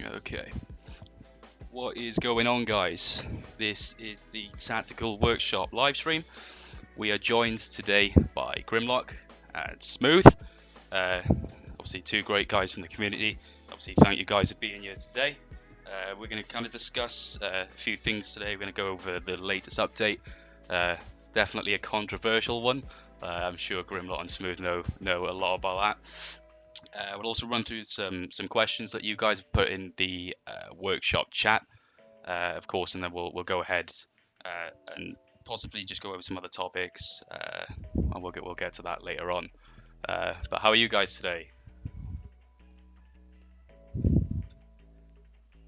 Okay. What is going on, guys? This is the Tactical Workshop live stream. We are joined today by Grimlok and Smooth. Obviously, two great guys from the community. Obviously, thank you guys for being here today. We're going to kind of discuss a few things today. We're going to go over the latest update. Definitely a controversial one. I'm sure Grimlok and Smooth know a lot about that. We'll also run through some questions that you guys have put in the workshop chat, of course, and then we'll go ahead and possibly just go over some other topics, and we'll get to that later on. But how are you guys today?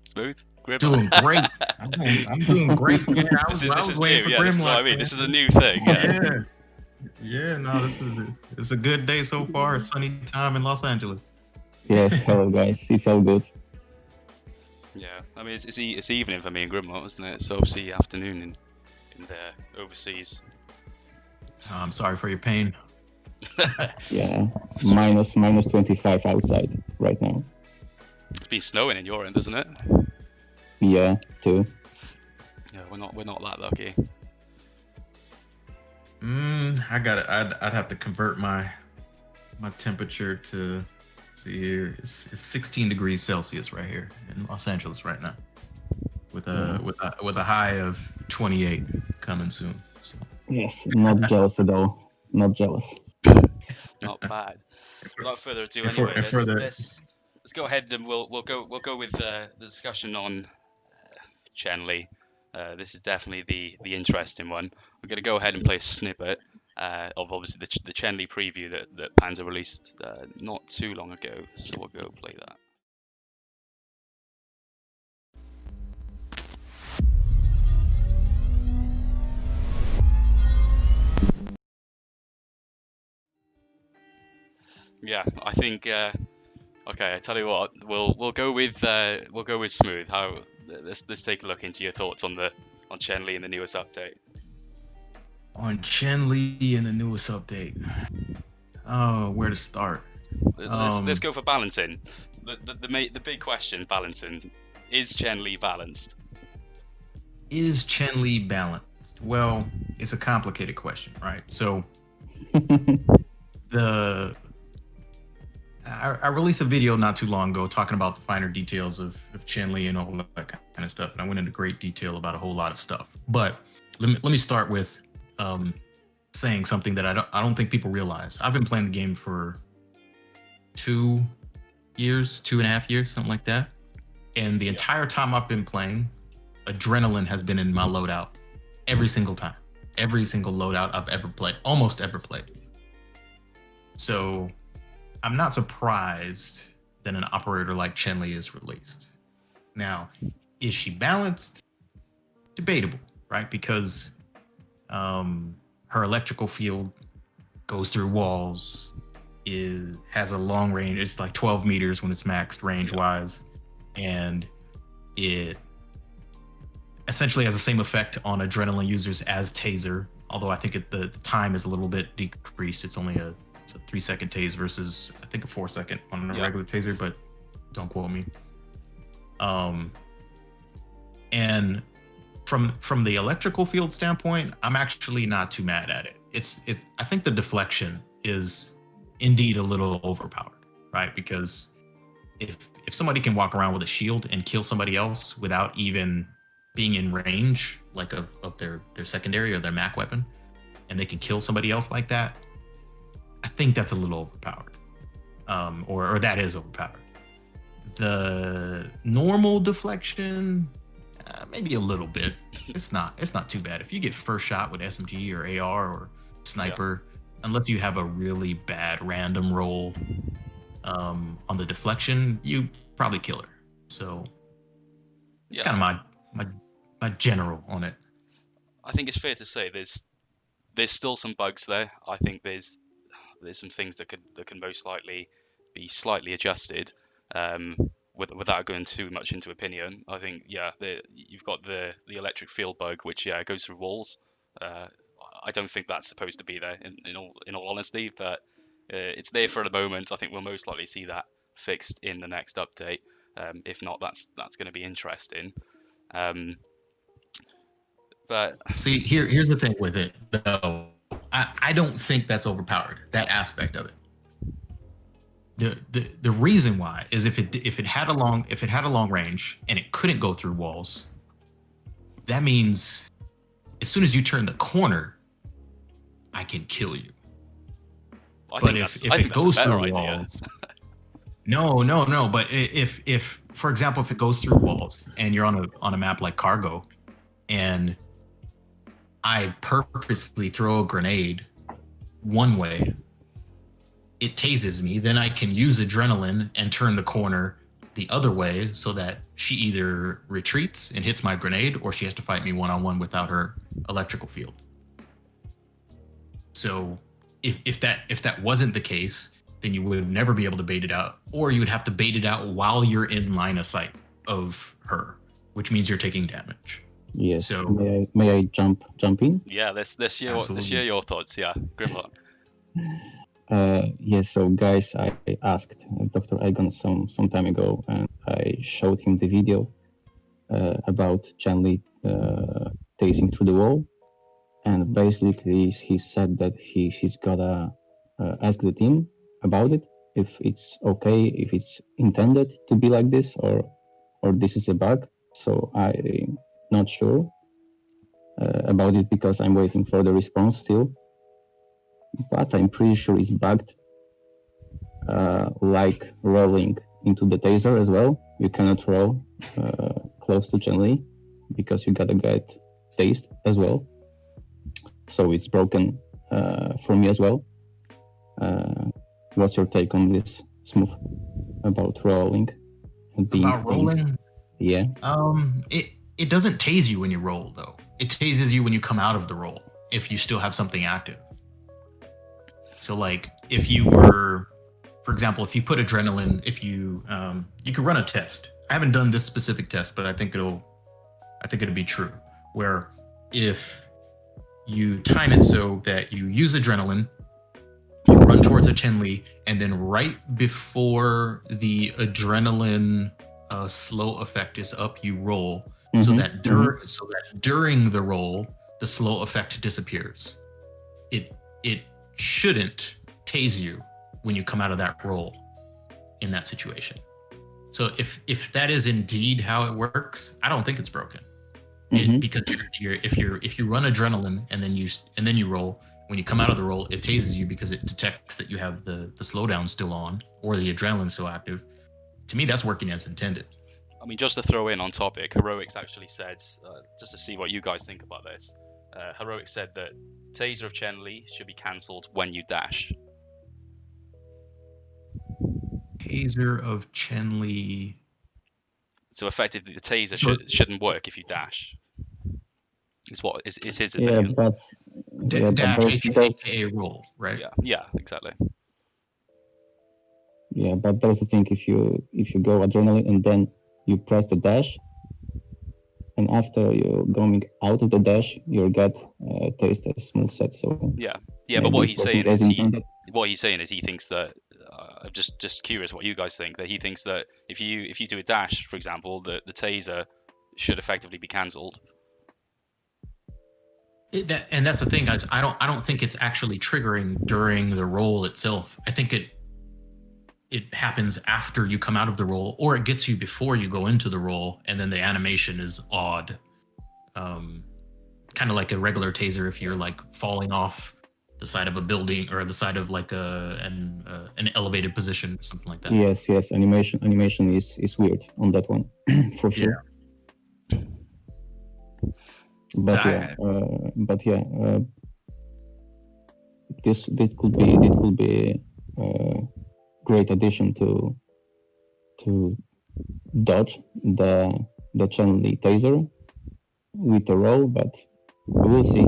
Smooth? Grim? Doing great. I'm doing great. Yeah, I was waiting for new. Grimlock. This is what I mean. This is a new thing. Yeah. No, it's a good day so far. A sunny time in Los Angeles. Yes, hello guys. It's all good. Yeah, I mean it's evening for me in Grimlock, isn't it? It's obviously afternoon in the overseas. I'm sorry for your pain. Yeah, minus 25 outside right now. It's been snowing in your end, isn't it? Yeah, too. Yeah, we're not that lucky. I'd have to convert my temperature to see here. It's 16 degrees Celsius right here in Los Angeles right now, with a high of 28 coming soon. So. Yes, not jealous at all. Not jealous. Not bad. Without further ado, And for- anyway, and for the- let's go ahead and we'll go with the discussion on Chen-Li. This is definitely the interesting one. We're going to go ahead and play a snippet of obviously the Chen-Li preview that Panzer released not too long ago. So we'll go play that. Yeah, I think. Okay, I tell you what, we'll go with Smooth. Let's take a look into your thoughts on Chen-Li and the newest update. On Chen-Li and the newest update. Oh, where to start? Let's go for balancing. The big question, balancing. Is Chen-Li balanced? Is Chen-Li balanced? Well, it's a complicated question, right? So I released a video not too long ago talking about the finer details of Chen-Li and all that kind of stuff, and I went into great detail about a whole lot of stuff. But let me start with saying something that I don't think people realize. I've been playing the game for 2.5 years, something like that, and the entire time I've been playing, adrenaline has been in my loadout every single time, every single loadout I've ever played, almost ever played. So I'm not surprised that an operator like Chen-Li is released. Now, is she balanced? Debatable, right? Because her electrical field goes through walls, has a long range. It's like 12 meters when it's maxed range-wise, and it essentially has the same effect on adrenaline users as Taser, although I think the time is a little bit decreased. It's only a 3-second tase versus I think a 4-second on a regular taser, but don't quote me. And from the electrical field standpoint, I'm actually not too mad at it. It's I think the deflection is indeed a little overpowered, right? Because if somebody can walk around with a shield and kill somebody else without even being in range, like of their secondary or their MAC weapon, and they can kill somebody else like that, I think that's a little overpowered, or that is overpowered. The normal deflection, maybe a little bit. It's not too bad. If you get first shot with SMG or AR or sniper, unless you have a really bad random roll on the deflection, you probably kill her. So it's kind of my general on it. I think it's fair to say there's still some bugs there. I think there's some things that can most likely be slightly adjusted, without going too much into opinion. I think you've got the electric field bug, which goes through walls. I don't think that's supposed to be there in all honesty, but it's there for the moment. I think we'll most likely see that fixed in the next update. If not, that's going to be interesting. But See, here's the thing with it, though. I don't think that's overpowered. That aspect of it. The reason why is if it had a long range and it couldn't go through walls, that means as soon as you turn the corner, I can kill you. But if it goes through walls, no. But if for example, if it goes through walls and you're on a map like Cargo, and I purposely throw a grenade one way, it tases me, then I can use adrenaline and turn the corner the other way so that she either retreats and hits my grenade or she has to fight me one-on-one without her electrical field. So if that wasn't the case, then you would never be able to bait it out, or you would have to bait it out while you're in line of sight of her, which means you're taking damage. Yes. So may I jump in? yeah, let's hear your thoughts. Yeah, Grimlock. Yes. So guys, I asked Dr. Egon some time ago, and I showed him the video about Chanli tasing through the wall, and basically he said that he's gotta ask the team about it, if it's okay, if it's intended to be like this, or this is a bug. So I'm not sure about it because I'm waiting for the response still. But I'm pretty sure it's bugged. Like rolling into the taser as well. You cannot roll close to Chen-Li because you gotta get tased as well. So it's broken for me as well. What's your take on this, Smooth, about rolling? And being about rolling? Yeah. It doesn't tase you when you roll, though. It tases you when you come out of the roll, if you still have something active. So like if you were, for example, if you put adrenaline, if you could run a test. I haven't done this specific test, but I think it'll be true. Where if you time it so that you use adrenaline, you run towards a Chen-Li, and then right before the adrenaline slow effect is up, you roll, so that during the roll, the slow effect disappears. It shouldn't tase you when you come out of that roll in that situation. So if that is indeed how it works, I don't think it's broken. Because if you run adrenaline and then you roll, when you come out of the roll, it tases you because it detects that you have the slowdown still on or the adrenaline still active. To me, that's working as intended. I mean, just to throw in on topic, Heroics actually said, just to see what you guys think about this, Heroics said that taser of Chen-Li should be cancelled when you dash. Taser of Chen-Li. So effectively, the taser shouldn't work if you dash. Is his opinion. Dash aka roll, right? Yeah, exactly. Yeah, but there's a thing, if you go adrenaline and then you press the dash, and after you're going out of the dash, you'll get taste as Smooth set. So yeah, but what he's saying is he thinks that I'm just curious what you guys think, that he thinks that if you do a dash, for example, the taser should effectively be cancelled. And that's the thing, guys. I don't think it's actually triggering during the roll itself. I think it happens after you come out of the roll, or it gets you before you go into the roll, and then the animation is odd. Kind of like a regular taser if you're like falling off the side of a building or the side of like an elevated position or something like that. Yes. Animation is weird on that one for sure. Yeah. But this could be great addition to dodge the Chen-Li taser with the roll, but we will see.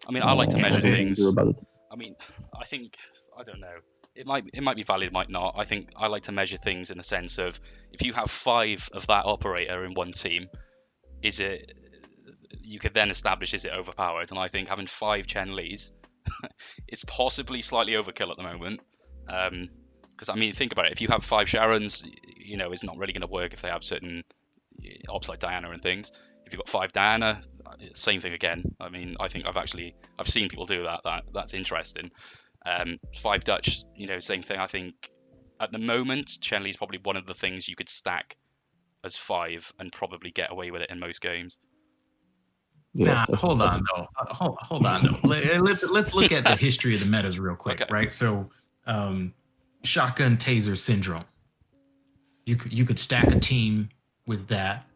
I mean, I like to measure things. I mean, I don't know. It might be valid, might not. I think I like to measure things in the sense of, if you have 5 of that operator in one team, you could then establish, is it overpowered? And I think having 5 Chen-Lis is possibly slightly overkill at the moment. Because, I mean, think about it. If you have 5 Sharons, you know, it's not really going to work if they have certain ops like Diana and things. If you've got 5 Diana, same thing again. I mean, I think I've seen people do that. That's interesting. 5 Dutch, you know, same thing. I think at the moment, Chen-Li is probably one of the things you could stack as 5 and probably get away with it in most games. Yes, Nah, hold on though. Hold on though. Let's look at the history of the metas real quick, Okay. right? So, shotgun taser syndrome. You could stack a team with that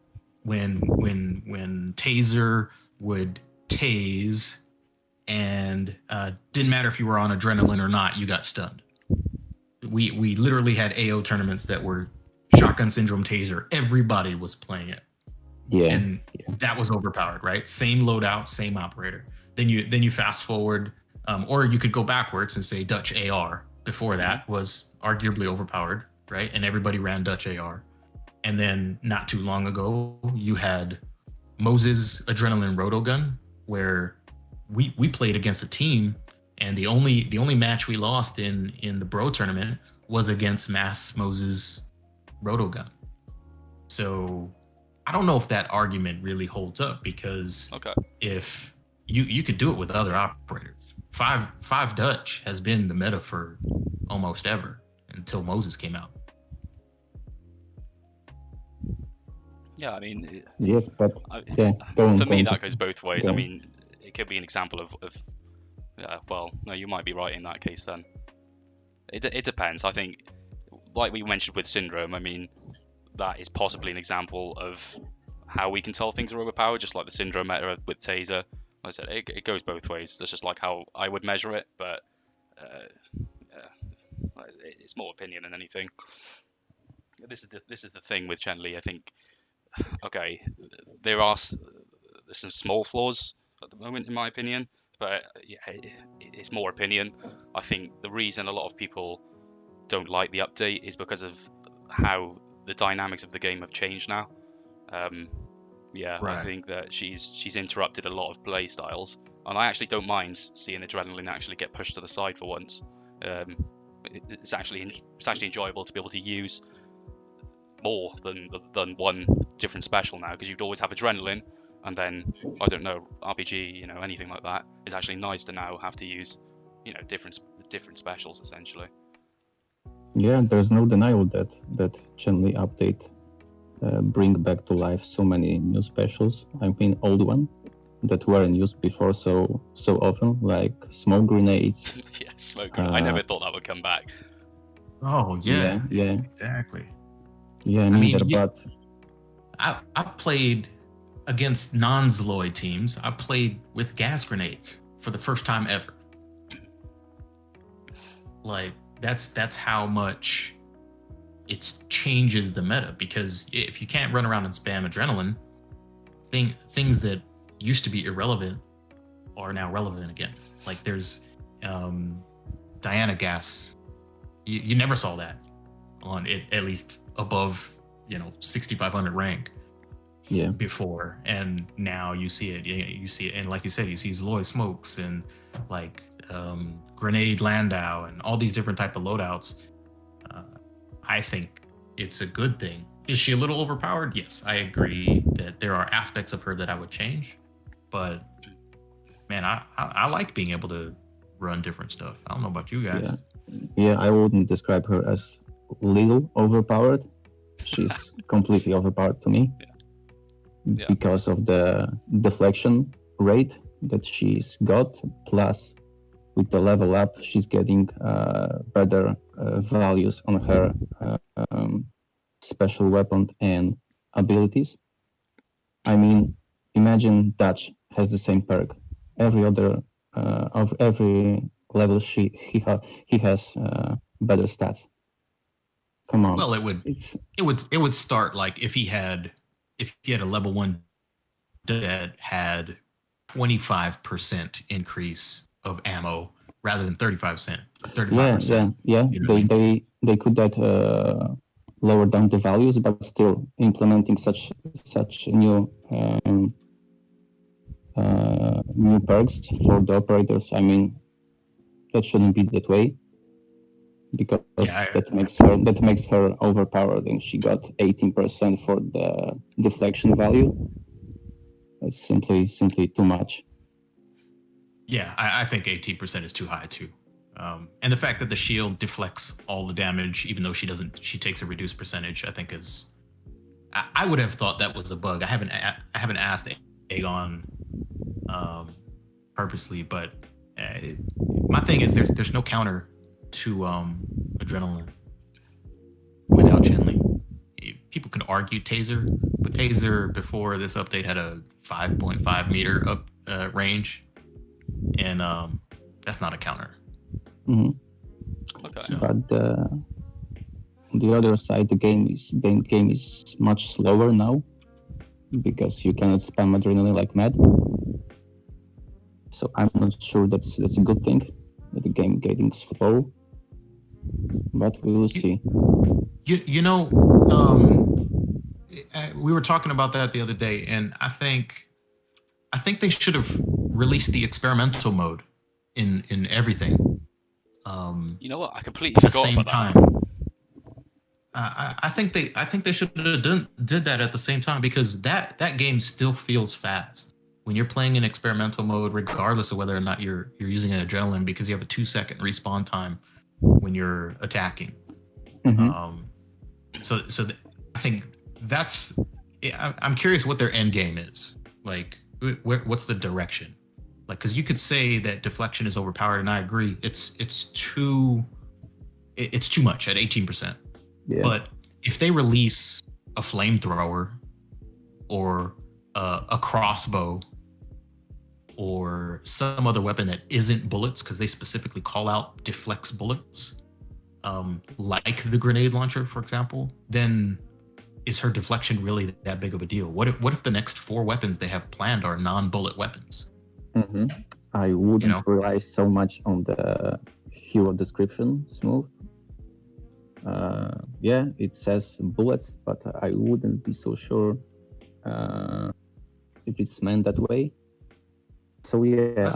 when taser would tase, and didn't matter if you were on adrenaline or not, you got stunned. We literally had AO tournaments that were shotgun syndrome taser. Everybody was playing it. Yeah. And that was overpowered, right? Same loadout, same operator. Then you fast forward, or you could go backwards and say Dutch AR before that was arguably overpowered, right? And everybody ran Dutch AR. And then not too long ago, you had Moses Adrenaline Rotogun, where we played against a team, and the only match we lost in the Bro tournament was against Mass Moses Rotogun. So I don't know if that argument really holds up, because if you could do it with other operators. Five Dutch has been the meta for almost ever until Moses came out. Yeah, I mean, yes, but for me that goes both ways. I mean, it could be an example of well, no, you might be right in that case then. It depends. I think, like we mentioned with Syndrome, I mean, that is possibly an example of how we can tell things are overpowered, just like the Syndrome meta with Taser. Like I said, it goes both ways. That's just like how I would measure it, but it's more opinion than anything. This is the thing with Chen-Li. I think, okay, there's some small flaws at the moment, in my opinion, but yeah, it's more opinion. I think the reason a lot of people don't like the update is because of how the dynamics of the game have changed now. I think that she's interrupted a lot of play styles, and I actually don't mind seeing Adrenaline actually get pushed to the side for once. It's actually enjoyable to be able to use more than one different special now, because you'd always have Adrenaline, and then I don't know, RPG, you know, anything like that. It's actually nice to now have to use, you know, different specials essentially. Yeah, there's no denial that Chen-Li update bring back to life so many new specials. I mean, old one that weren't used before so often, like smoke grenades. Yeah, smoke grenades. I never thought that would come back. Oh yeah, exactly. Yeah, neither. But I've played against non-Zloy teams. I played with gas grenades for the first time ever. Like that's how much it changes the meta, because if you can't run around and spam Adrenaline, things that used to be irrelevant are now relevant again. Like there's Diana gas. You never saw that on it, at least above 6,500 rank. Yeah. Before, and now you see it. You see it, and like you said, you see Zloy smokes and like grenade Landau and all these different type of loadouts. I think it's a good thing. Is she a little overpowered? Yes, I agree that there are aspects of her that I would change, but man, I like being able to run different stuff. I don't know about you guys. Yeah, I wouldn't describe her as little overpowered. She's completely overpowered to me. Yeah. Because of the deflection rate that she's got, plus with the level up, she's getting better values on her special weapon and abilities. I mean, imagine Dutch has the same perk. Every other of every level he has better stats. Come on. Well, it would start like if you had a level 1 that had 25% increase of ammo rather than 35%. Yeah. They could that lower down the values, but still implementing such new perks for the operators. I mean, that shouldn't be that way. because Yeah, that makes her overpowered, and she got 18% for the deflection value. It's simply too much. yeah, I think 18% is too high too. And the fact that the shield deflects all the damage, even though she takes a reduced percentage, I think is. I would have thought that was a bug. I haven't asked Aegon purposely, but my thing is there's no counter to adrenaline without Chenli. People can argue Taser, but Taser before this update had a 5.5 meter up range, and that's not a counter. Mm-hmm. Okay. So, But on the other side, the game is much slower now because you cannot spam adrenaline like mad. So I'm not sure that's a good thing. The game getting slow, but we will see. you know, we were talking about that the other day, and I think they should have released the experimental mode in everything. You know what? I completely At the forgot same about time. that. I think they should have did that at the same time, because that game still feels fast when you're playing in experimental mode, regardless of whether or not you're using an adrenaline, because you have a 2-second respawn time when you're attacking. Mm-hmm. I think that's. I'm curious what their end game is. Like, what's the direction? Like, because you could say that deflection is overpowered, and I agree. It's too much at 18%. Yeah. But if they release a flamethrower or a crossbow or some other weapon that isn't bullets, because they specifically call out deflects bullets, like the grenade launcher, for example, then is her deflection really that big of a deal? What if the next 4 weapons they have planned are non-bullet weapons? Mm-hmm. I wouldn't rely so much on the hero description, Smooth. Yeah, it says bullets, but I wouldn't be so sure if it's meant that way. So yeah,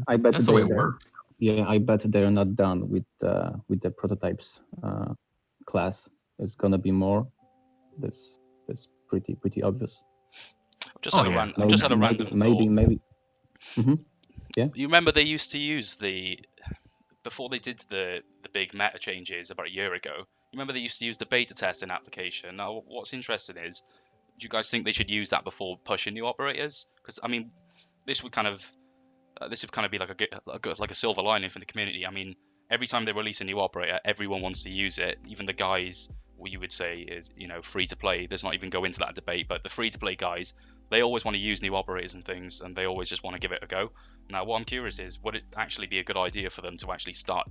I bet that's the way it works. Yeah, I bet they're not done with the prototypes class. It's gonna be more. That's pretty obvious. I've just had a random thought. Maybe. Mm-hmm. Yeah. You remember they used to use before they did the big meta changes about a year ago. You remember they used to use the beta testing application. Now, what's interesting is, do you guys think they should use that before pushing new operators? Because I mean, this would kind of be like a silver lining for the community. I mean, every time they release a new operator, everyone wants to use it. Even the guys, what you would say is, free to play. Let's not even go into that debate. But the free to play guys, they always want to use new operators and things, and they always just want to give it a go. Now, what I'm curious is, would it actually be a good idea for them to actually start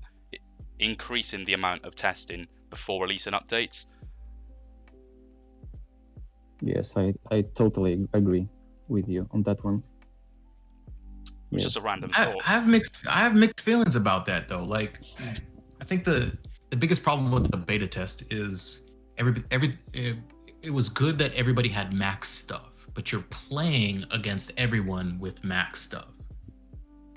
increasing the amount of testing before releasing updates? Yes, I totally agree with you on that one. It's just a random thought. I have mixed feelings about that, though. Like, I think the biggest problem with the beta test is it was good that everybody had max stuff, but you're playing against everyone with max stuff.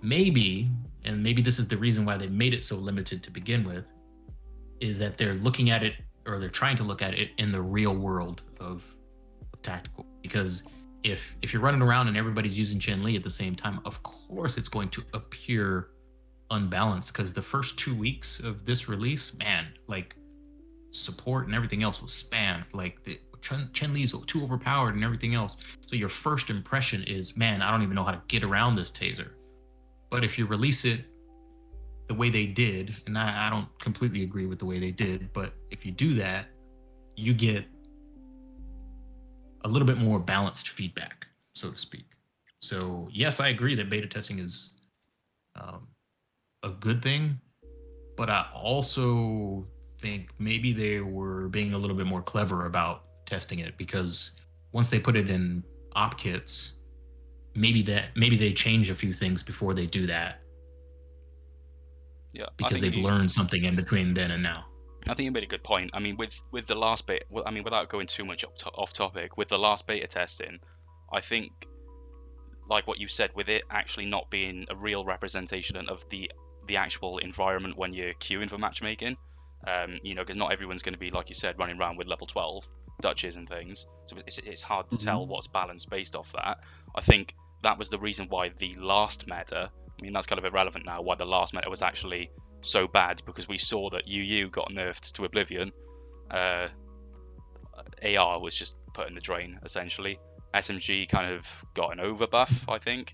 Maybe this is the reason why they made it so limited to begin with, is that they're looking at it, or they're trying to look at it in the real world of Tacticool. Because if you're running around and everybody's using Chenli at the same time, of course it's going to appear unbalanced, because the first 2 weeks of this release, man, like, support and everything else was spammed. Like, the Chenli's too overpowered and everything else. So your first impression is, man, I don't even know how to get around this taser. But if you release it the way they did, and I don't completely agree with the way they did, but if you do that, you get a little bit more balanced feedback, so to speak. So yes, I agree that beta testing is a good thing, but I also think maybe they were being a little bit more clever about testing it, because once they put it in op kits, maybe they change a few things before they do that. Yeah, because they've learned something in between then and now. I think you made a good point. I mean, with the last beta, I mean, without going too much off topic, with the last beta testing, I think, like what you said, with it actually not being a real representation of the actual environment when you're queuing for matchmaking, Because not everyone's going to be, like you said, running around with level 12 Dutches and things. So it's hard to tell what's balanced based off that. I think that was the reason why the last meta, I mean, that's kind of irrelevant now, why the last meta was actually so bad, because we saw that UU got nerfed to oblivion. AR was just put in the drain, essentially. SMG kind of got an overbuff, I think.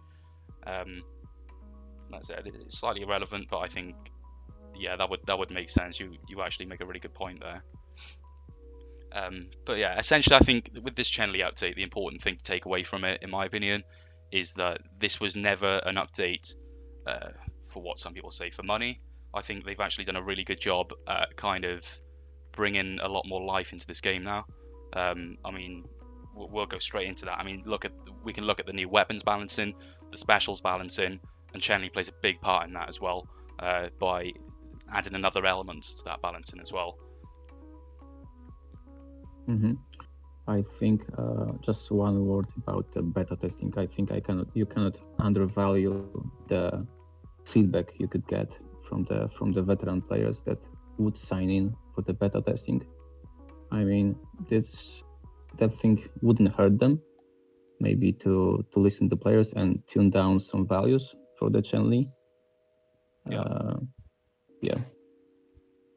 That's it. It's slightly irrelevant, but I think, yeah, that would make sense. You actually make a really good point there. But yeah, essentially, I think with this Chenli update, the important thing to take away from it, in my opinion, is that this was never an update for what some people say for money. I think they've actually done a really good job at kind of bringing a lot more life into this game now. I mean, we'll go straight into that. I mean, we can look at the new weapons balancing, the specials balancing, and Chenli plays a big part in that as well, by adding another element to that balancing as well. I think just one word about the beta testing. I think you cannot undervalue the feedback you could get from the veteran players that would sign in for the beta testing. I mean, that thing wouldn't hurt them, maybe to listen to players and tune down some values for the Chenli.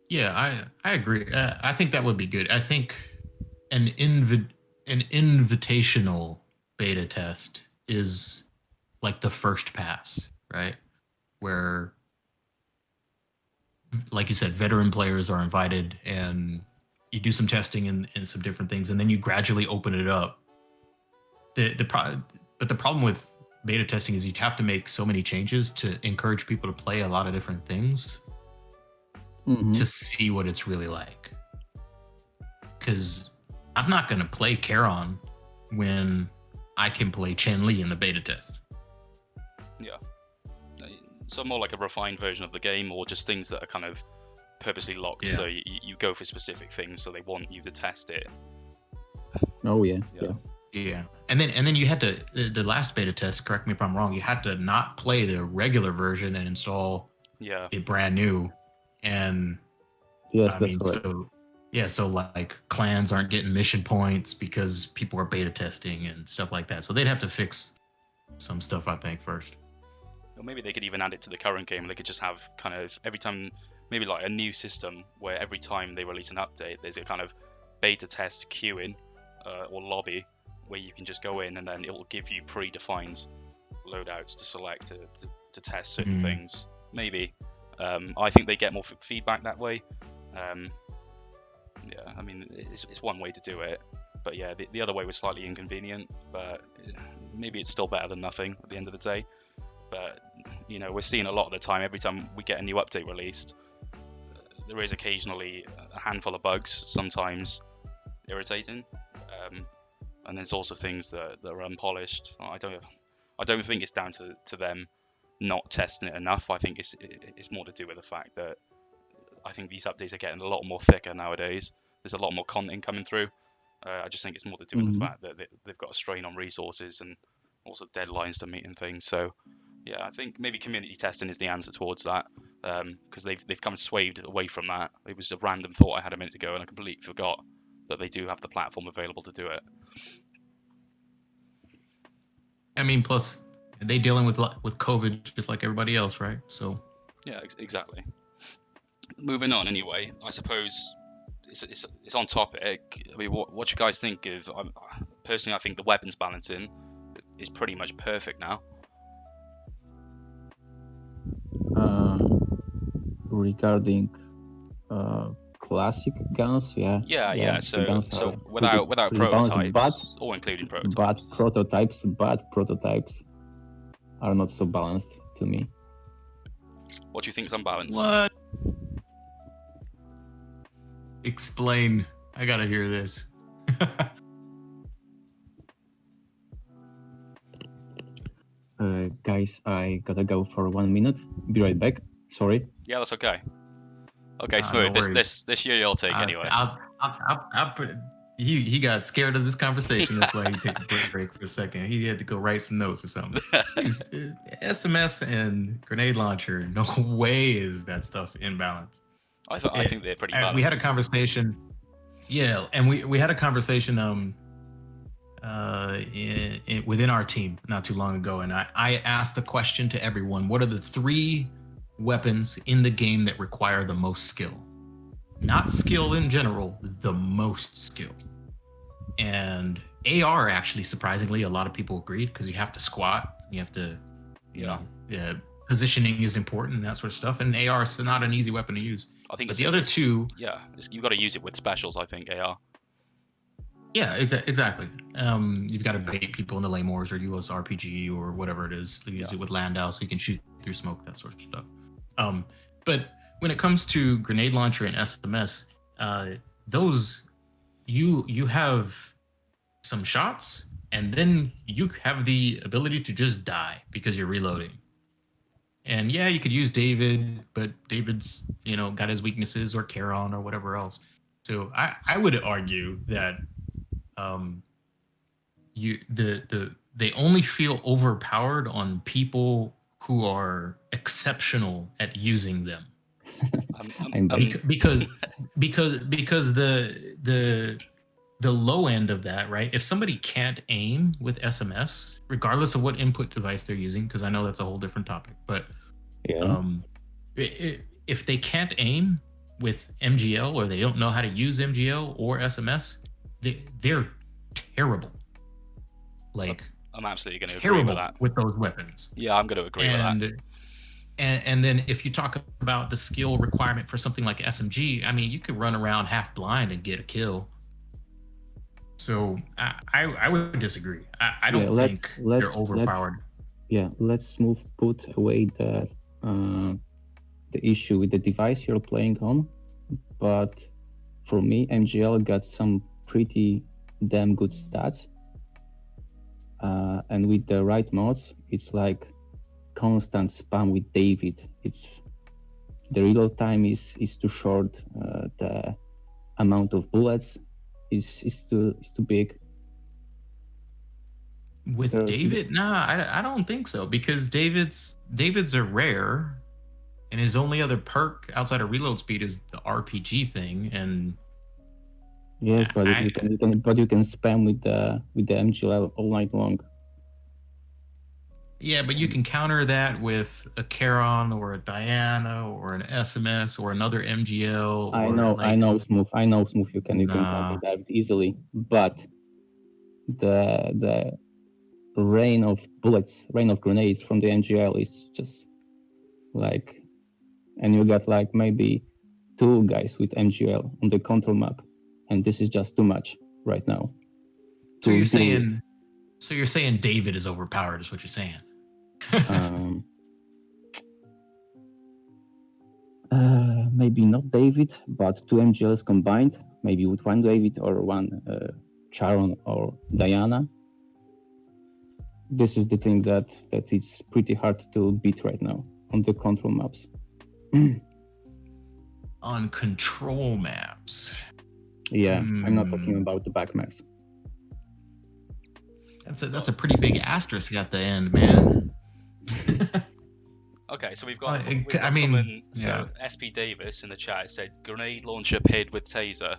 Yeah, I agree. I think that would be good. I think an invitational beta test is like the first pass, right? Where, like you said, veteran players are invited and you do some testing and some different things, and then you gradually open it up. But the problem with beta testing is you'd have to make so many changes to encourage people to play a lot of different things to see what it's really like. Because I'm not going to play Charon when I can play Chenli in the beta test. Yeah. So more like a refined version of the game, or just things that are kind of purposely locked. Yeah. So you go for specific things, so they want you to test it. Oh yeah. Yeah. And then you had to, the last beta test, correct me if I'm wrong, you had to not play the regular version and install it brand new. And yes, that's correct. So like clans aren't getting mission points because people are beta testing and stuff like that. So they'd have to fix some stuff, I think, first. Or maybe they could even add it to the current game. They could just have kind of every time, maybe like a new system where every time they release an update, there's a kind of beta test queuing or lobby where you can just go in and then it will give you predefined loadouts to select to test certain things. Maybe. I think they get more feedback that way. Yeah, I mean, it's one way to do it. But yeah, the other way was slightly inconvenient, but maybe it's still better than nothing at the end of the day. But, we're seeing a lot of the time, every time we get a new update released, there is occasionally a handful of bugs, sometimes irritating. And there's also things that are unpolished. I don't think it's down to them not testing it enough. I think it's more to do with the fact that I think these updates are getting a lot more thicker nowadays. There's a lot more content coming through. I just think it's more to do with the fact that they've got a strain on resources and also deadlines to meet and things. So yeah, I think maybe community testing is the answer towards that, because they've kind of swayed away from that. It was a random thought I had a minute ago, and I completely forgot that they do have the platform available to do it. I mean, plus they dealing with COVID just like everybody else, right? So yeah, exactly. Moving on, anyway. I suppose it's on topic. I mean, what you guys think of? Personally, I think the weapons balancing is pretty much perfect now. Regarding classic guns, yeah. So without prototypes, or including prototypes. But prototypes are not so balanced to me. What do you think is unbalanced? What? Explain. I gotta hear this. Guys, I gotta go for 1 minute. Be right back. Sorry. Yeah, that's okay. Okay, Smooth. This year you'll take anyway. He got scared of this conversation. That's why he took a break for a second. He had to go write some notes or something. SMS and grenade launcher. No way is that stuff imbalanced. I think they're pretty balanced. We had a conversation. Yeah, and we had a conversation within our team not too long ago, and I asked the question to everyone: what are the 3 weapons in the game that require the most skill? Not skill in general, the most skill. And AR, actually, surprisingly, a lot of people agreed, because you have to squat, you have to, positioning is important and that sort of stuff. And AR is not an easy weapon to use. I think but the other 2, you've got to use it with specials. I think AR. Yeah, exactly. You've got to bait people into Laymores or US RPG or whatever it is. They use it with Landau, so you can shoot through smoke, that sort of stuff. But when it comes to grenade launcher and SMS, those you have some shots, and then you have the ability to just die because you're reloading. And yeah, you could use David, but David's got his weaknesses, or Charon or whatever else. So I would argue that they only feel overpowered on people who are exceptional at using them. Because the low end of that, right? If somebody can't aim with SMS, regardless of what input device they're using, because I know that's a whole different topic, but if they can't aim with MGL, or they don't know how to use MGL or SMS, they're terrible. Like, I'm absolutely going to agree with that. With those weapons. Yeah, I'm going to agree with that. And then if you talk about the skill requirement for something like SMG, I mean, you could run around half blind and get a kill. So I would disagree. I don't think they're overpowered. Let's put away the issue with the device you're playing on. But for me, MGL got some pretty damn good stats. And with the right mods, it's like constant spam with David. It's the reload time is too short. The amount of bullets is too big. With David, I don't think so, because David's a rare, and his only other perk outside of reload speed is the RPG thing. And yes, but you can spam with the MGL all night long. Yeah, but you can counter that with a Charon or a Diana or an SMS or another MGL. I know, Smooth. You can counter that easily, but the rain of grenades from the MGL is just like, and you got like maybe 2 guys with MGL on the control map, and this is just too much right now. So you're saying David is overpowered, is what you're saying? Maybe not David, but 2 MGLs combined, maybe with 1 David or 1 Charon or Diana. This is the thing that it's pretty hard to beat right now on the control maps. On control maps. Yeah, I'm not talking about the back maps. That's a pretty big asterisk at the end, man. Okay, so we've got someone, so SP Davis in the chat said grenade launcher paired with taser.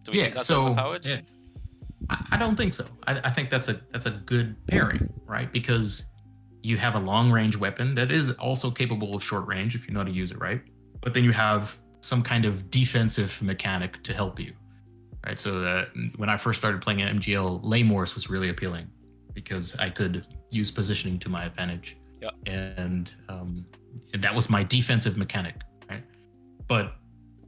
Do we think that's overpowered? Yeah. I don't think so. I think that's a good pairing, right? Because you have a long range weapon that is also capable of short range if you know how to use it right. But then you have some kind of defensive mechanic to help you, right? So when I first started playing MGL, Laymores was really appealing because I could use positioning to my advantage. Yeah. And that was my defensive mechanic, right? But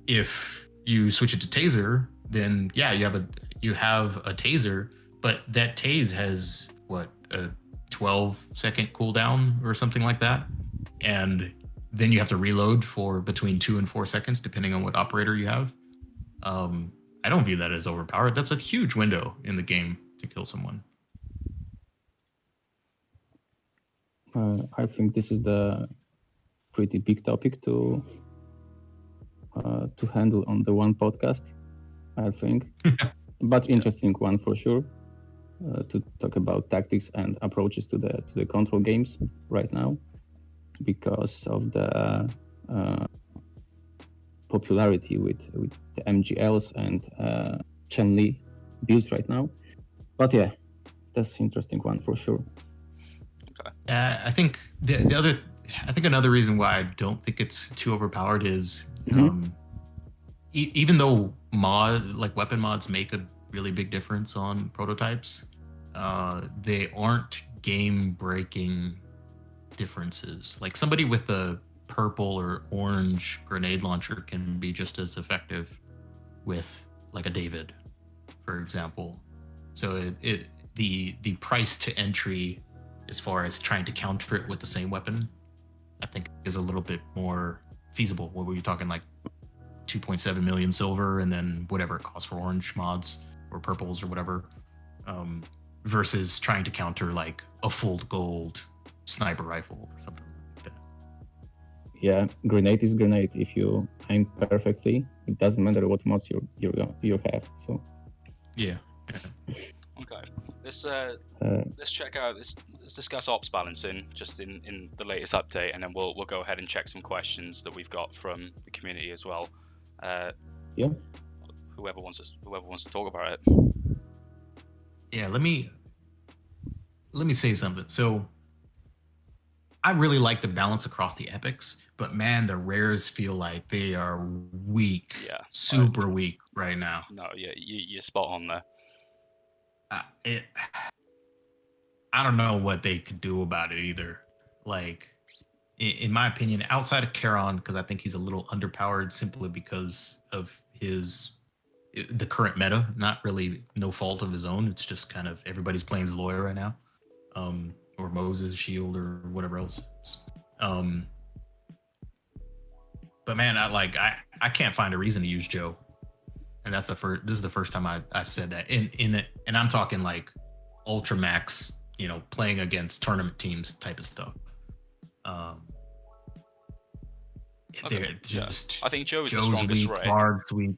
if you switch it to taser, then yeah, you have a taser, but that tase has a 12-second cooldown or something like that, and then you have to reload for between 2 and 4 seconds depending on what operator you have. I don't view that as overpowered. That's a huge window in the game to kill someone. I think this is the pretty big topic to handle on the one podcast, I think. But interesting one for sure, to talk about tactics and approaches to the control games right now, because of the popularity with the MGLs and Chen-Li builds right now. But yeah, that's an interesting one for sure. I think I think another reason why I don't think it's too overpowered is even though weapon mods make a really big difference on prototypes, they aren't game breaking differences. Like somebody with a purple or orange grenade launcher can be just as effective with like a David, for example. So the price to entry as far as trying to counter it with the same weapon, I think is a little bit more feasible. What were you talking, like 2.7 million silver and then whatever it costs for orange mods or purples or whatever, versus trying to counter like a full gold sniper rifle or something like that. Yeah, grenade is grenade. If you aim perfectly, it doesn't matter what mods you have. So yeah. Okay, let's check out this. Let's discuss ops balancing just in the latest update, and then we'll go ahead and check some questions that we've got from the community as well. Yeah. Whoever wants to talk about it. Yeah, let me say something. So I really like the balance across the epics, but man, the rares feel like they are weak. Yeah, super weak right now. No, yeah, you're spot on there. I don't know what they could do about it either. Like, in my opinion, outside of Charon, because I think he's a little underpowered simply because of the current meta. Not really no fault of his own. It's just kind of everybody's playing Zloya right now, or Moses Shield or whatever else. But man, I can't find a reason to use Joe, and that's the first. This is the first time I said that. And I'm talking like Ultra Max, playing against tournament teams type of stuff. I think Joe's the strongest weak, Bard's weak.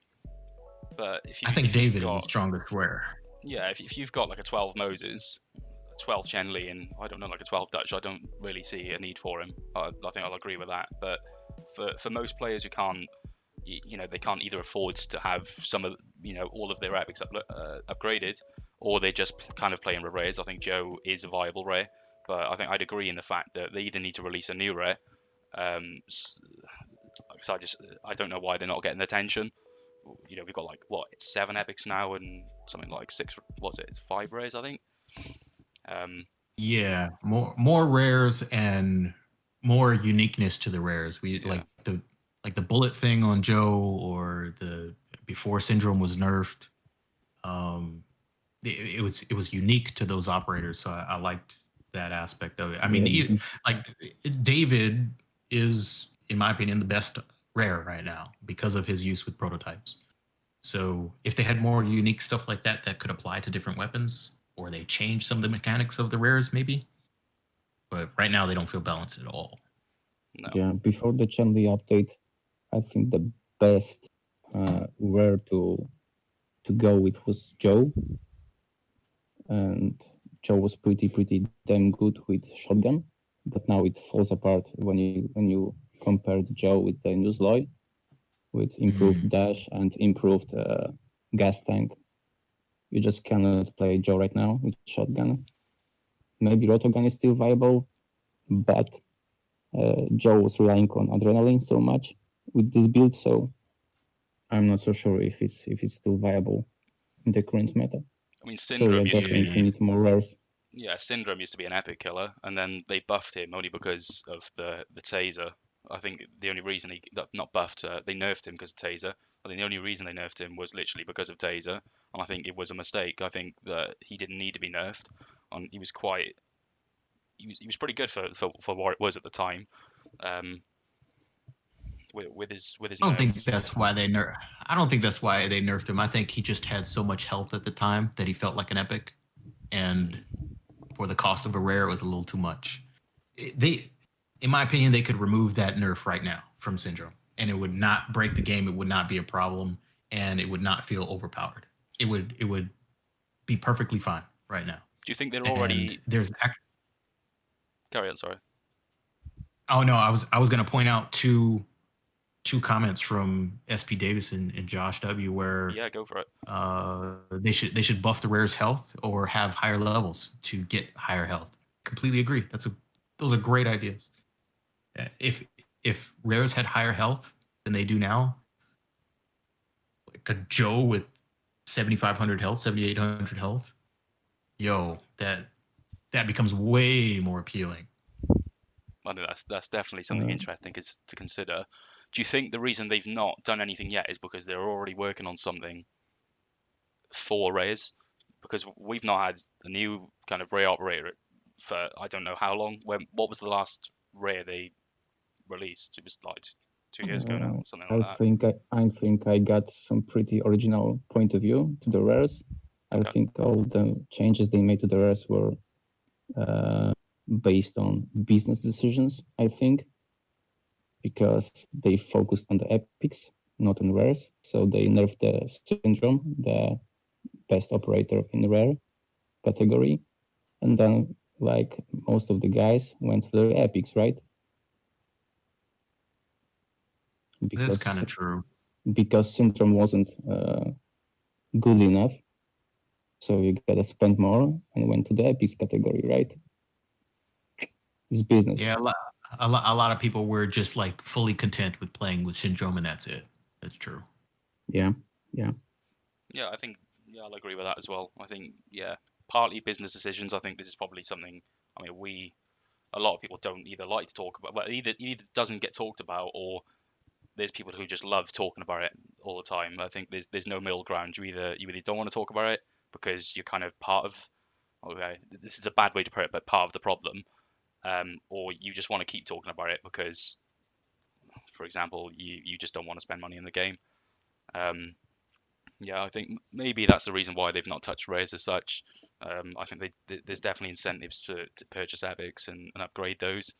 But I think David is the strongest rare. Yeah, if you've got like a 12 Moses, 12 Chen-Li, and I don't know, like a 12 Dutch, I don't really see a need for him. I think I'll agree with that. But for most players who can't, they can't either afford to have some of, all of their epics upgraded, or they're just kind of playing with rares. I think Joe is a viable rare, but I think I'd agree in the fact that they either need to release a new rare. So I don't know why they're not getting attention. We've got 7 epics now and something like 6. What's it? 5 rares, I think. Yeah, more rares and more uniqueness to the rares. Like the bullet thing on Joe, or the before Syndrome was nerfed. It was unique to those operators, so I liked that aspect of it. I mean, David is, in my opinion, the best rare right now because of his use with prototypes. So if they had more unique stuff like that could apply to different weapons, or they change some of the mechanics of the rares, maybe. But right now they don't feel balanced at all. No. Yeah, before the Chen-Li update, I think the best rare to go with was Joe. And Joe was pretty damn good with shotgun, but now it falls apart when you compare Joe with the new Zloy, with improved dash and improved gas tank. You just cannot play Joe right now with shotgun. Maybe rotogun is still viable, but Joe was relying on adrenaline so much with this build, so I'm not so sure if it's still viable in the current meta. I mean, Syndrome used to be need more rares. Yeah, Syndrome used to be an epic killer, and then they buffed him only because of the taser. I think the only reason he not buffed, they nerfed him because of taser. I think the only reason they nerfed him was literally because of taser, and I think it was a mistake. I think that he didn't need to be nerfed. He was pretty good for what it was at the time. With his I don't think that's why they nerfed. I don't think that's why they nerfed him. I think he just had so much health at the time that he felt like an epic, and for the cost of a rare, it was a little too much. In my opinion, they could remove that nerf right now from Syndrome, and it would not break the game. It would not be a problem, and it would not feel overpowered. It would be perfectly fine right now. Do you think they're already? Carry on, sorry. Oh no, I was going to point out too. two comments from SP Davison and Josh W. where Yeah, go for it. they should buff the rare's health or have higher levels to get higher health. Completely agree. Those are great ideas. If rares had higher health than they do now, like a Joe with 7,500 health, 7,800 health, yo, that becomes way more appealing. I think that's definitely something interesting to consider. Do you think the reason they've not done anything yet is because they're already working on something for rares? Because we've not had a new kind of rare operator for I don't know how long. What was the last rare they released? It was like 2 years ago now, something like that. I think I got some pretty original point of view to the rares. Okay. I think all the changes they made to the rares were based on business decisions. I think because they focused on the epics, not on rares. So they nerfed the syndrome, the best operator in rare category, and then like most of the guys went for the epics, right? That's kind of true. Because syndrome wasn't good enough, so you gotta spend more and went to the epics category, right? It's business. Yeah, a lot of people were just like fully content with playing with syndrome, and that's it. That's true. Yeah. Yeah, I think I'll agree with that as well. I think partly business decisions. I think this is probably something. I mean, a lot of people don't either like to talk about, but either doesn't get talked about, or there's people who just love talking about it all the time. I think there's no middle ground. You either don't want to talk about it because you're kind of part of. Okay, this is a bad way to put it, but part of the problem, or you just want to keep talking about it because, for example, you just don't want to spend money in the game. Um, Yeah, I think maybe that's the reason why they've not touched rares as such. I think there's definitely incentives to purchase epics and upgrade those.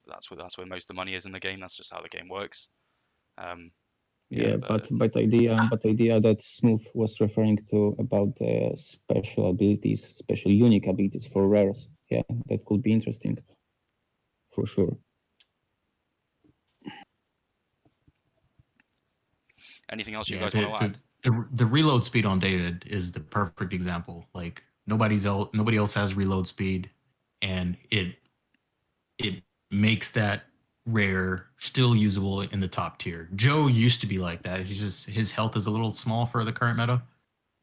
That's where most of the money is in the game. That's just how the game works. Um, Yeah, but but idea that Smooth was referring to about the special abilities, special unique abilities for rares. Yeah, that could be interesting for sure. anything else you Yeah, guys want to add? the reload speed on David is the perfect example. Like nobody else has reload speed, and it makes that rare still usable in the top tier. Joe used to be like that. He's just his health is a little small for the current meta.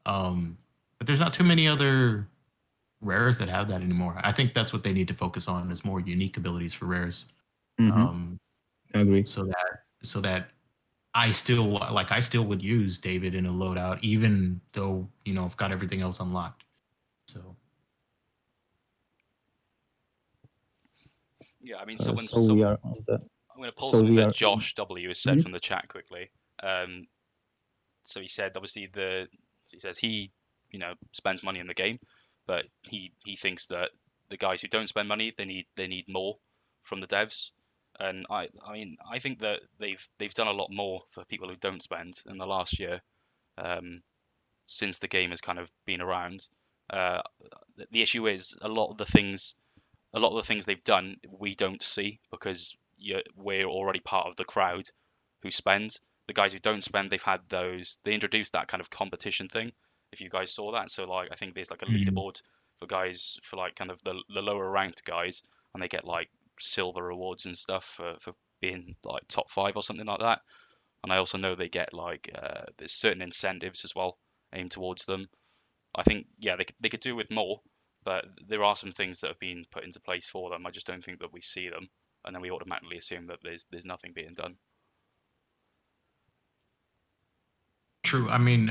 But there's not too many other rares that have that anymore. I think that's what they need to focus on is more unique abilities for rares. I agree. So that I still would use David in a loadout, even though I've got everything else unlocked. So Yeah, I mean, we are on the. I'm going to pull So something we that are. Josh W has said from the chat quickly. So he said obviously he says spends money in the game, but he thinks that the guys who don't spend money they need more from the devs. And I mean I think that they've done a lot more for people who don't spend in the last year, since the game has kind of been around. Uh, the issue is a lot of the things they've done we don't see because we're already part of the crowd who spend. The guys who don't spend, they introduced that kind of competition thing. If you guys saw that, so like I think there's like a leaderboard for guys for like kind of the lower ranked guys, and they get like silver rewards and stuff for being like top 5 or something like that. And I also know they get like there's certain incentives as well aimed towards them. I think they could do with more, but there are some things that have been put into place for them. I just don't think that we see them, and then we automatically assume that there's nothing being done. true. I mean,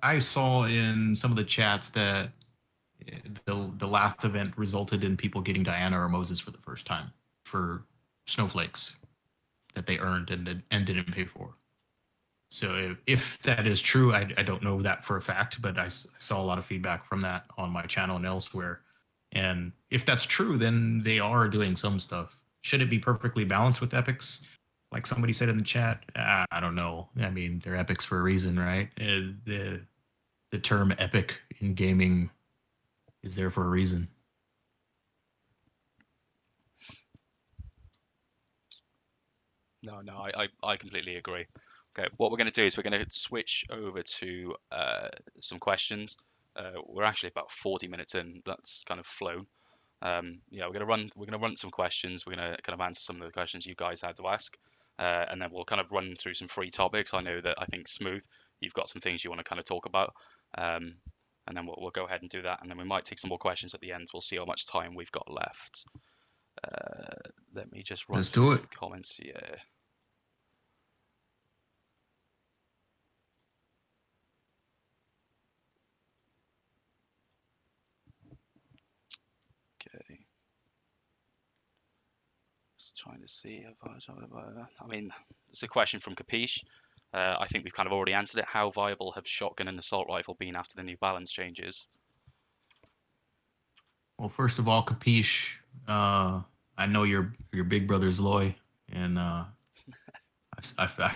I saw in some of the chats that the last event resulted in people getting Diana or Moses for the first time for snowflakes that they earned and didn't pay for. So if that is true, I don't know that for a fact, but I saw a lot of feedback from that on my channel and elsewhere. And if that's true, then they are doing some stuff. Should it be perfectly balanced with epics? Like somebody said in the chat, I don't know. I mean, they're epics for a reason, right? The term epic in gaming is there for a reason. No, no, I completely agree. Okay, what we're going to do is we're going to switch over to some questions. We're actually about 40 minutes in. That's kind of flown. Yeah, we're gonna run some questions. We're gonna kind of answer some of the questions you guys had to ask, and then we'll kind of run through some free topics. I know that I think Smooth, you've got some things you want to kind of talk about, and then we'll go ahead and do that, and then we might take some more questions at the end. We'll see how much time we've got left. Let me just run Let's through do a it. few comments here. Okay. Just trying to see if I mean, it's a question from Capiche. I think we've kind of already answered it. How viable have shotgun and assault rifle been after the new balance changes? Well, first of all, Capiche, I know your big brother's Loy, and I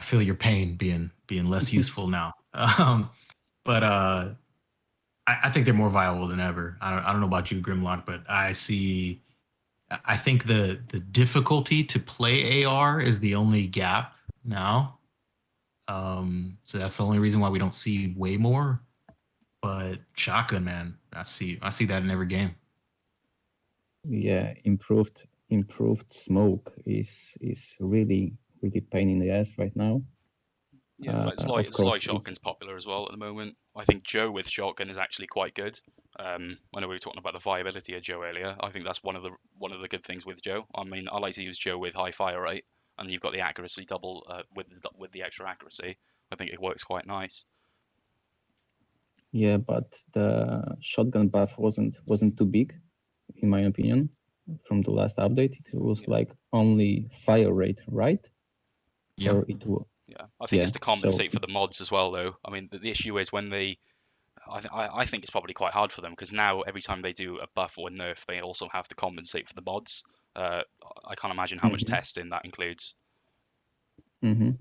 feel your pain being less useful now. But I think they're more viable than ever. I don't know about you, Grimlock, but I think the difficulty to play AR is the only gap now. So that's the only reason why we don't see way more. But shotgun, man, I see that in every game. Yeah, improved smoke is really pain in the ass right now. Yeah, like Of Sly course, it's shotgun's popular as well at the moment. I think Joe with shotgun is actually quite good. I know we were talking about the viability of Joe earlier. I think that's one of the good things with Joe. I mean, I like to use Joe with high fire rate, and you've got the accuracy double with the extra accuracy. I think it works quite nice. yeah, but the shotgun buff wasn't too big, in my opinion, from the last update. It was Yeah. like only fire rate, right? Yep. Or it was Yeah, I think yeah. it's to compensate for the mods as well, though. I mean, the issue is when they, I think it's probably quite hard for them because now every time they do a buff or a nerf, they also have to compensate for the mods. Uh, I can't imagine how much Mm-hmm. testing that includes. Mm-hmm.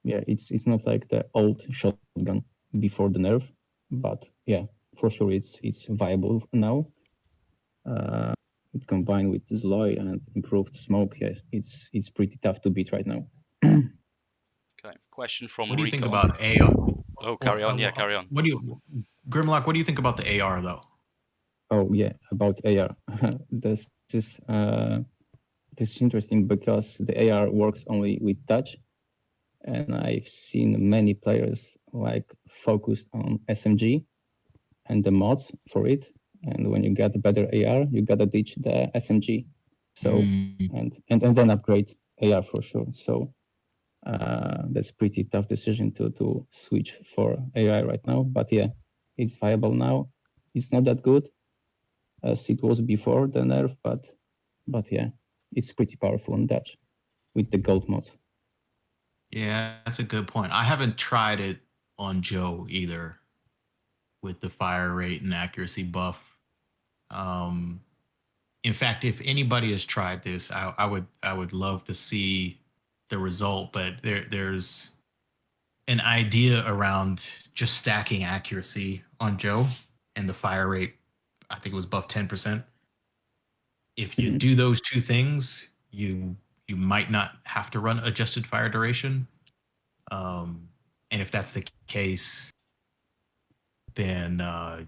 Yeah, it's not like the old shotgun before the nerf, but yeah, for sure it's viable now. Combined with Zloy and improved smoke, yeah, it's pretty tough to beat right now. Okay, question from What do you think Rico. about AR? Oh, carry on. Yeah, carry on. What do you, Grimlock? What do you think about the AR though? Oh yeah, about AR. this is this is interesting because the AR works only with touch, and I've seen many players like focused on SMG and the mods for it. And when you get a better AR, you gotta ditch the SMG. So and then upgrade AR for sure. So that's pretty tough decision to switch for AI right now. But yeah, it's viable now. It's not that good as it was before the nerf, but yeah, it's pretty powerful on Dutch with the gold mod. Yeah, that's a good point. I haven't tried it on Joe either with the fire rate and accuracy buff. Um, in fact, if anybody has tried this, I would love to see the result. But there's an idea around just stacking accuracy on Joe and the fire rate. I think it was buff 10%. If you do those two things, you might not have to run adjusted fire duration. And if that's the case, then I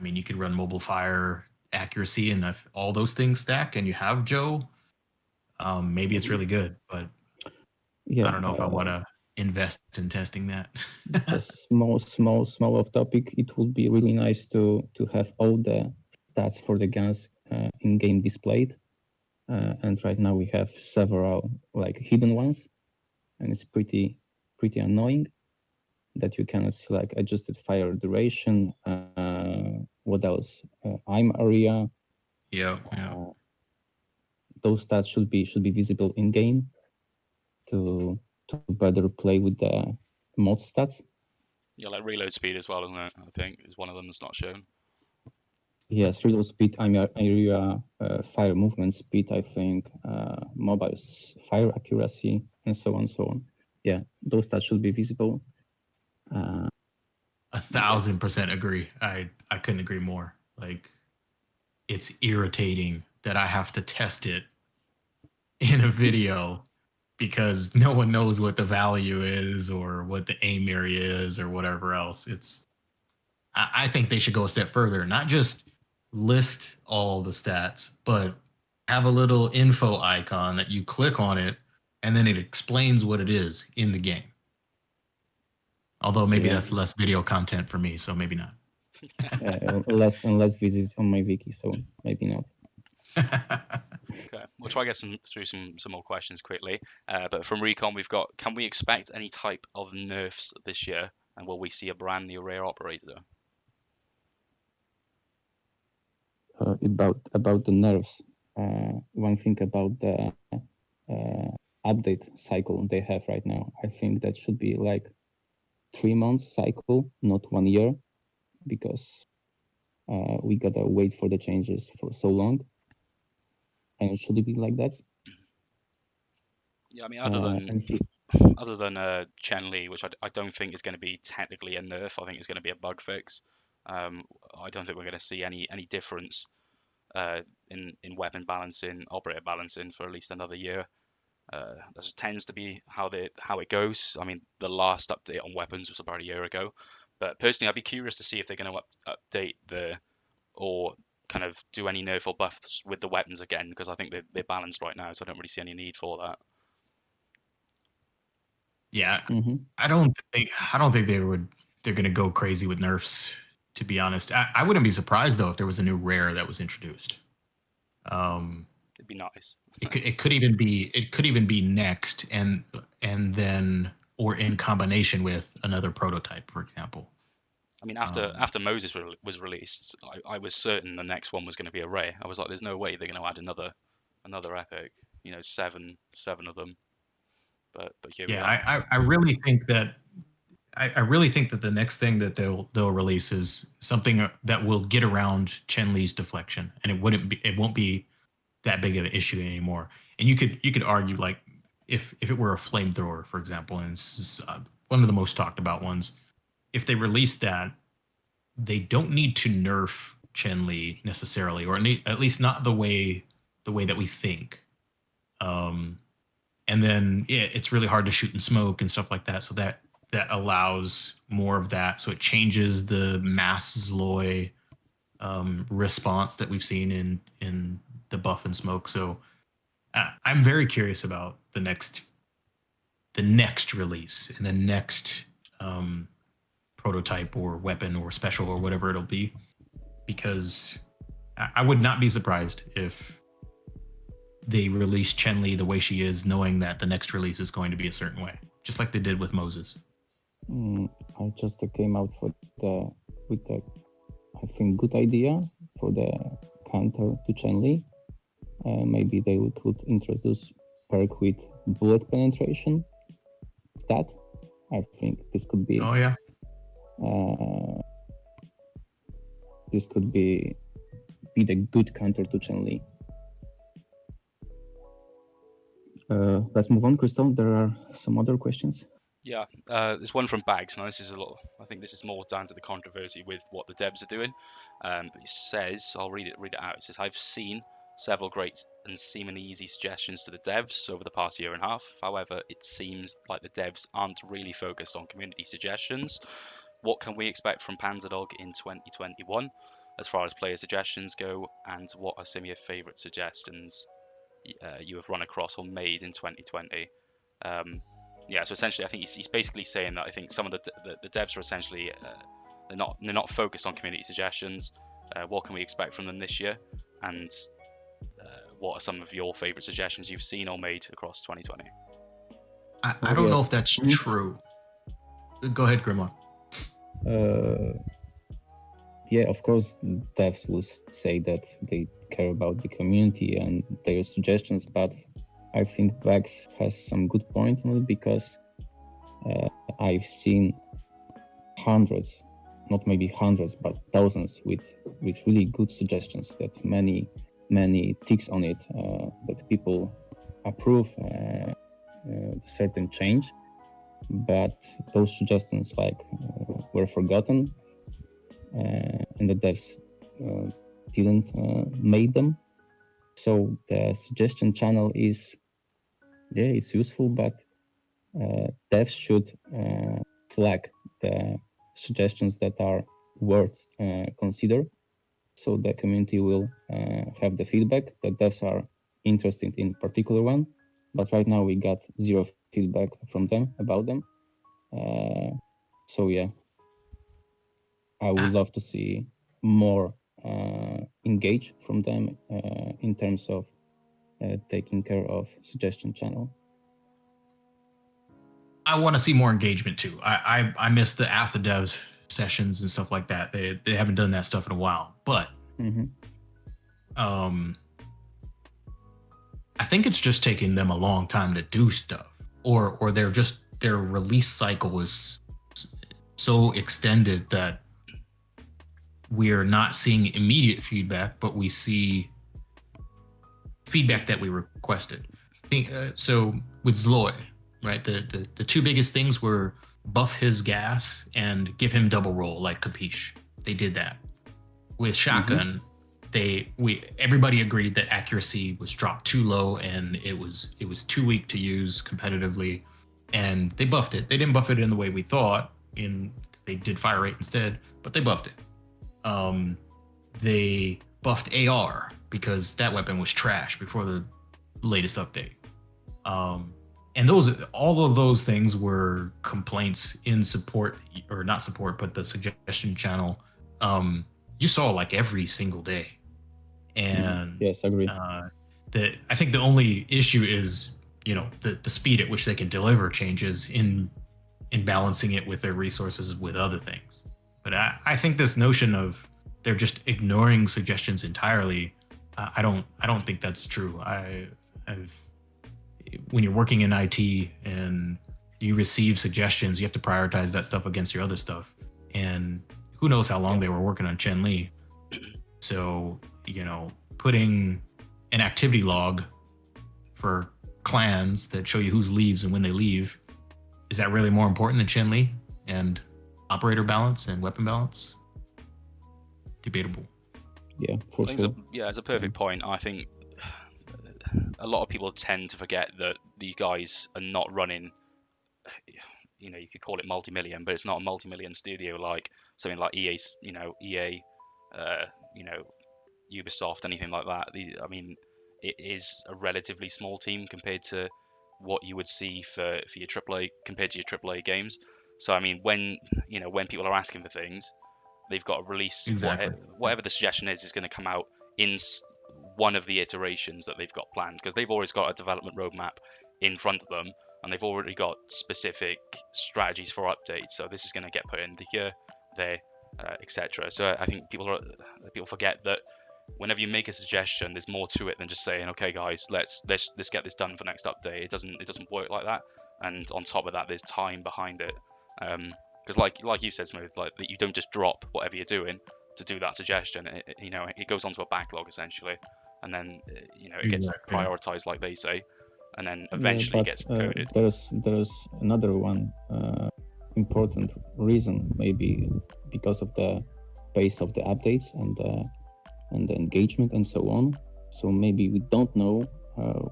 mean, you could run mobile fire accuracy, and if all those things stack, and you have Joe, maybe it's really good. But Yeah, I don't know if I want to invest in testing that. just small off topic. It would be really nice to have all the stats for the guns in game displayed. And right now we have several like hidden ones, and it's pretty annoying that you cannot see like adjusted fire duration. What else? Aim area. Yeah. Those stats should be visible in game to better play with the mod stats. Yeah, like reload speed as well, isn't it? I think is one of them that's not shown. Yes, reload speed, aim area, fire movement speed. I think mobile fire accuracy, and so on, so on. Yeah, those stats should be visible. 1,000% agree. I couldn't agree more. Like, it's irritating that I have to test it in a video because no one knows what the value is or what the aim area is or whatever else. I think they should go a step further, not just list all the stats, but have a little info icon that you click on it and then it explains what it is in the game. Although maybe Yeah. that's less video content for me, so maybe not. Less visits on my wiki, so maybe not. Okay, we'll try to get through some more questions quickly. But from Recon, we've got: can we expect any type of nerfs this year, and will we see a brand new rare operator? About the nerves, one thing about the update cycle they have right now, I think that should be like 3 months cycle, not 1 year, because we gotta wait for the changes for so long. And should it be like that? Yeah, I mean, other than Chen Li, which I don't think is going to be technically a nerf, I think it's going to be a bug fix. I don't think we're going to see any difference in weapon balancing, operator balancing for at least another year. That tends to be how it goes. I mean, the last update on weapons was about a year ago, but personally, I'd be curious to see if they're going to update or kind of do any nerf or buffs with the weapons again, because I think they're balanced right now, so I don't really see any need for that. Yeah, Mm-hmm. I don't think they're gonna go crazy with nerfs, to be honest. I wouldn't be surprised though if there was a new rare that was introduced. It'd be nice. It could even be next and then or in combination with another prototype, for example. I mean, after Moses was released, I was certain the next one was going to be a rare. I was like, there's no way they're going to add another epic. You know, seven of them. But here we Yeah, are. I really think that I really think that the next thing that they'll release is something that will get around Chen Li's deflection, and it won't be that big of an issue anymore. And you could argue, like, if it were a flamethrower, for example, and this is one of the most talked about ones, if they release that, they don't need to nerf Chen Li necessarily, or at least not the way that we think. And then it's really hard to shoot and smoke and stuff like that. So that allows more of that. So it changes the mass Zloy response that we've seen in the buff and smoke. So I'm very curious about the next release and the next prototype or weapon or special or whatever it'll be, because I would not be surprised if they release Chen Li the way she is, knowing that the next release is going to be a certain way, just like they did with Moses. I just came out with the I think good idea for the counter to Chen Li. Maybe they could introduce perk with bullet penetration stat. I think this could be. Oh yeah. This could be the good counter to Chen Li. Let's move on, Crystal. There are some other questions. Yeah, there's one from Bags. Now, I think this is more down to the controversy with what the devs are doing. But it says, I'll read it out. It says, I've seen several great and seemingly easy suggestions to the devs over the past year and a half. However, it seems like the devs aren't really focused on community suggestions. What can we expect from Panzerdog in 2021 as far as player suggestions go? And what are some of your favorite suggestions you have run across or made in 2020? Yeah, so essentially, I think he's basically saying that I think some of the devs are essentially they're not focused on community suggestions. What can we expect from them this year? And what are some of your favorite suggestions you've seen or made across 2020? I don't know if that's true. Go ahead, Grimlock. Yeah, of course, devs will say that they care about the community and their suggestions, but I think Vax has some good point on it, because I've seen hundreds, not maybe hundreds, but thousands with really good suggestions that many ticks on it, that people approve certain change, but those suggestions were forgotten, and the devs didn't make them. So the suggestion channel is yeah, it's useful, but devs should flag the suggestions that are worth consider, so the community will have the feedback that devs are interested in particular one. But right now we got zero feedback from them about them. So yeah, I would love to see more engage from them in terms of taking care of suggestion channel. I want to see more engagement too. I miss the Ask the Devs sessions and stuff like that. They haven't done that stuff in a while. But I think it's just taking them a long time to do stuff, or their release cycle is so extended that we're not seeing immediate feedback, but we see feedback that we requested. So with Zloy, right? The two biggest things were buff his gas and give him double roll like Capiche. They did that. With Shotgun, everybody agreed that accuracy was dropped too low and it was too weak to use competitively, and they buffed it. They didn't buff it in the way we thought. They did fire rate instead, but they buffed it. They buffed AR because that weapon was trash before the latest update. And all of those things were complaints in support, or not support, but the suggestion channel. You saw like every single day. And yes, agree. I think the only issue is, the speed at which they can deliver changes in balancing it with their resources with other things. But I think this notion of they're just ignoring suggestions entirely, I don't think that's true. When you're working in IT and you receive suggestions, you have to prioritize that stuff against your other stuff. And who knows how long they were working on Chen-Li. So, putting an activity log for clans that show you who's leaves and when they leave, is that really more important than Chen-Li and operator balance and weapon balance? Debatable. Yeah, for sure. It's a perfect point. I think a lot of people tend to forget that these guys are not running, you could call it multi-million, but it's not a multi-million studio like something like EA, Ubisoft, anything like that. It is a relatively small team compared to what you would see for your AAA, compared to your AAA games. So when people are asking for things, they've got to release whatever the suggestion is going to come out in one of the iterations that they've got planned, because they've always got a development roadmap in front of them, and they've already got specific strategies for updates. So this is going to get put into here, there, etc. So I think people forget that whenever you make a suggestion, there's more to it than just saying, okay guys, let's get this done for next update. It doesn't work like that. And on top of that, there's time behind it. Because like you said, Smooth, like that you don't just drop whatever you're doing to do that suggestion. It goes onto a backlog essentially, and then it gets prioritized like they say, and then eventually gets coded. There's another one important reason, maybe because of the pace of the updates and the engagement and so on. So maybe we don't know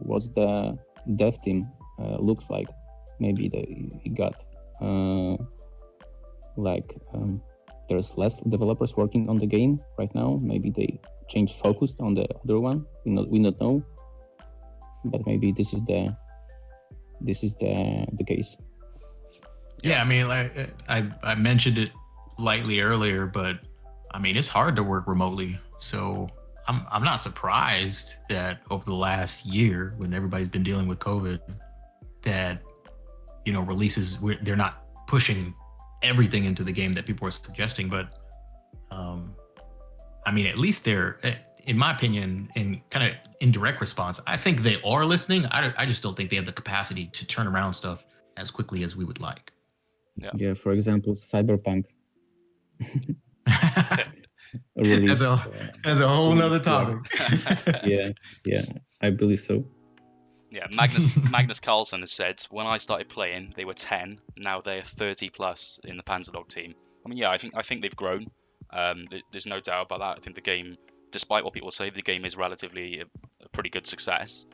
what the dev team looks like. Maybe they got there's less developers working on the game right now. Maybe they changed focus on the other one. We not know, but maybe this is the case. Yeah, I mentioned it lightly earlier, but it's hard to work remotely. So I'm not surprised that over the last year, when everybody's been dealing with COVID, that releases, they're not pushing everything into the game that people are suggesting. But at least they're, in my opinion, in kind of indirect response, I think they are listening. I just don't think they have the capacity to turn around stuff as quickly as we would like. Yeah, for example, Cyberpunk. As a whole nother topic. yeah, I believe so. Yeah, Magnus Carlsen has said, when I started playing, they were 10. Now they're 30 plus in the Panzerdog team. I think they've grown. There's no doubt about that. I think the game, despite what people say, the game is relatively a pretty good success.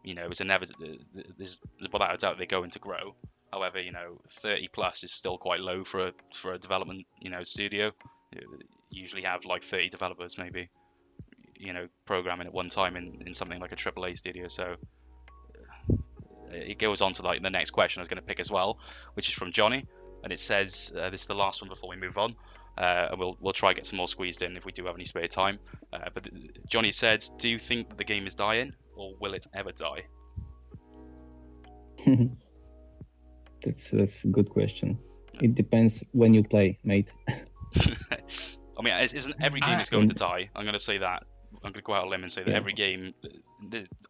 it's inevitable. There's without a doubt they're going to grow. However, 30 plus is still quite low for a development, studio. You usually have like 30 developers maybe, programming at one time in something like a AAA studio. So it goes on to like the next question I was going to pick as well, which is from Johnny, and it says this is the last one before we move on, and we'll try to get some more squeezed in if we do have any spare time. But Johnny said, "Do you think that the game is dying, or will it ever die?" That's a good question. It depends when you play, mate. I mean, isn't every game is going to die? I'm going to say that. I'm going to go out on a limb and say that Yeah. every game.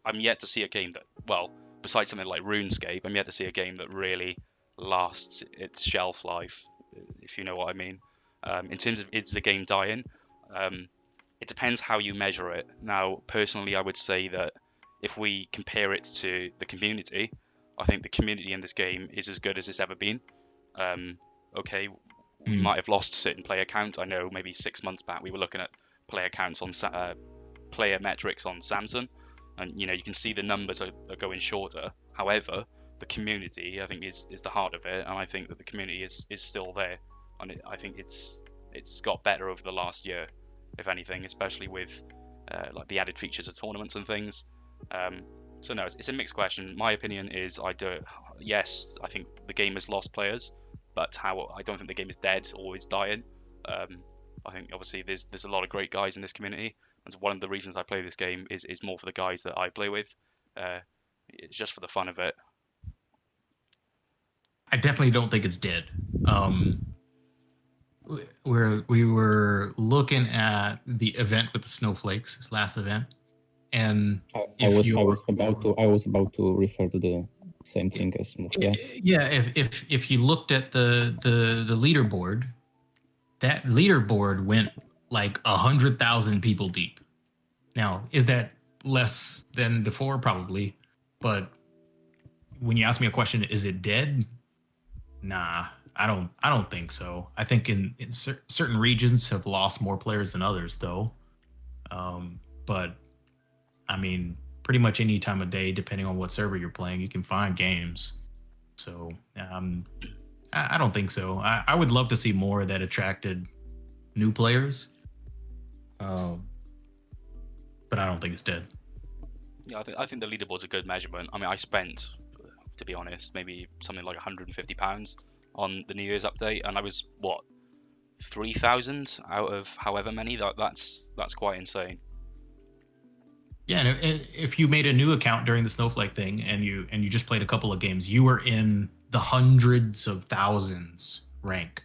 I'm yet to see a game that, well, besides something like RuneScape, I'm yet to see a game that really lasts its shelf life, if you know what I mean. In terms of is the game dying, it depends how you measure it. Now, personally, I would say that if we compare it to the community, I think the community in this game is as good as it's ever been. Okay, we might have lost a certain player count. I know maybe 6 months back we were looking at player counts on player metrics on Samsung, and you can see the numbers are going shorter. However, the community I think is the heart of it, and I think that the community is still there, and I think it's got better over the last year, if anything, especially with like the added features of tournaments and things. So no, it's a mixed question. My opinion is yes, I think the game has lost players, but I don't think the game is dead or is dying. I think obviously there's a lot of great guys in this community, and one of the reasons I play this game is more for the guys that I play with. It's just for the fun of it. I definitely don't think it's dead. We were looking at the event with the snowflakes, this last event, and I was about to refer to the same thing as if you looked at the leaderboard, that leaderboard went like 100,000 people deep. Now, is that less than before? Probably, but when you ask me a question, is it dead? Nah, I don't think so. I think in certain regions have lost more players than others, though. But I mean, pretty much any time of day, depending on what server you're playing, you can find games. So I don't think so. I would love to see more that attracted new players, but I don't think it's dead. Yeah, I think the leaderboard's a good measurement. I mean, I spent, to be honest, maybe something like £150 on the New Year's update, and I was 3,000 out of however many. That's quite insane. Yeah, and if you made a new account during the Snowflake thing and you just played a couple of games, you were in the hundreds of thousands rank.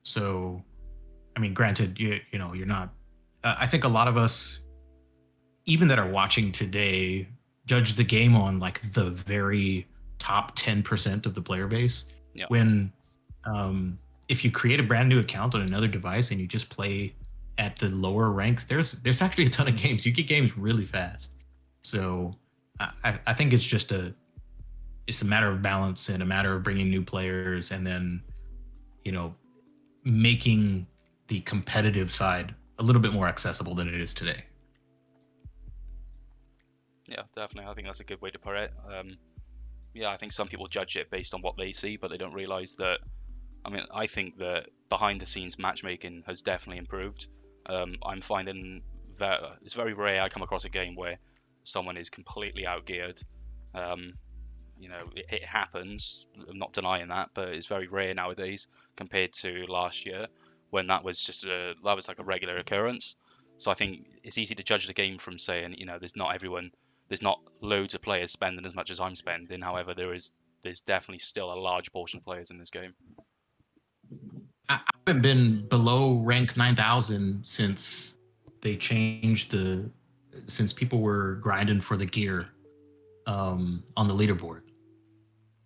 So, I mean, granted, you're not. I think a lot of us, even that are watching today, judge the game on like the very top 10% of the player base. Yeah. When, if you create a brand new account on another device and you just play at the lower ranks, there's actually a ton of games. You get games really fast. So I think it's just a matter of balance and a matter of bringing new players and then, making the competitive side a little bit more accessible than it is today. Yeah, definitely. I think that's a good way to put it. Yeah, I think some people judge it based on what they see, but they don't realize that. I mean, I think that behind the scenes matchmaking has definitely improved. I'm finding that it's very rare I come across a game where someone is completely outgeared. It happens. I'm not denying that, but it's very rare nowadays compared to last year when that was like a regular occurrence. So I think it's easy to judge the game from saying, there's not loads of players spending as much as I'm spending. However, there's definitely still a large portion of players in this game. I haven't been below rank 9,000 since they changed since people were grinding for the gear on the leaderboard.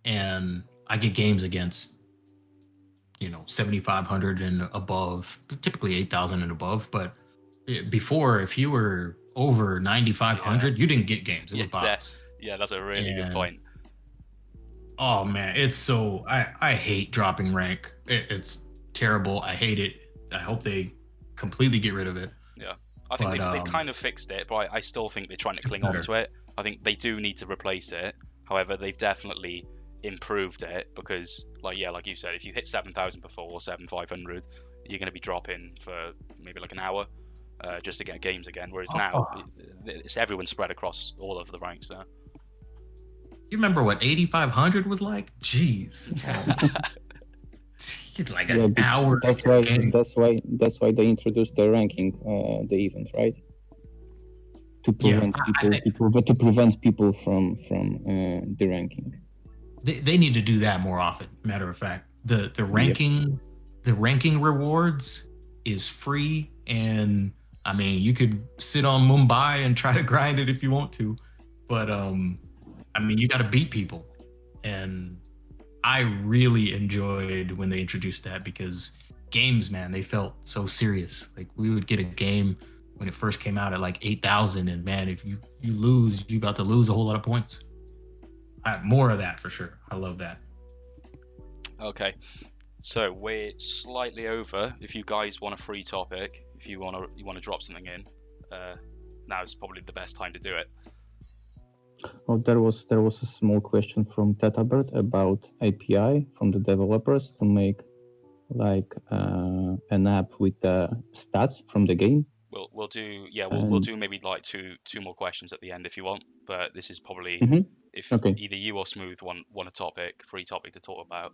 And I get games against 7,500 and above, typically 8,000 and above. But before, if you were over 9,500, you didn't get games. It was bots. Yeah, that's a really good point. Oh man, it's so I hate dropping rank. It's terrible. I hate it. I hope they completely get rid of it. Yeah, I think they've kind of fixed it, but I still think they're trying to cling on to it. I think they do need to replace it. However, they've definitely improved it because, like you said, if you hit 7,000 before or 7,500, you're going to be dropping for maybe like an hour just to get games again. Whereas now, Oh, it's everyone spread across all of the ranks now. you remember what 8,500 was like? Jeez. Like Yeah, an hour to that's get a why game. that's why they introduced the ranking, the event, right? To Yeah, prevent I people think to prevent people from the ranking. they need to do that more often. Matter of fact, the Yep. ranking rewards is free, and I mean you could sit on Mumbai and try to grind it if you want to, but I mean you got to beat people, and I really enjoyed when they introduced that because games, man, they felt so serious. Like we would get a game when it first came out at like 8,000, and man, if you lose, you got to lose a whole lot of points. More of that for sure. I love that. Okay, so we're slightly over. If you guys want a free topic, if you want to drop something in, now is probably the best time to do it. Oh, there was a small question from Tetabird about API from the developers to make like an app with stats from the game. We'll do we'll do maybe like two more questions at the end if you want. But this is probably if Okay. either you or Smooth want a topic, free topic to talk about.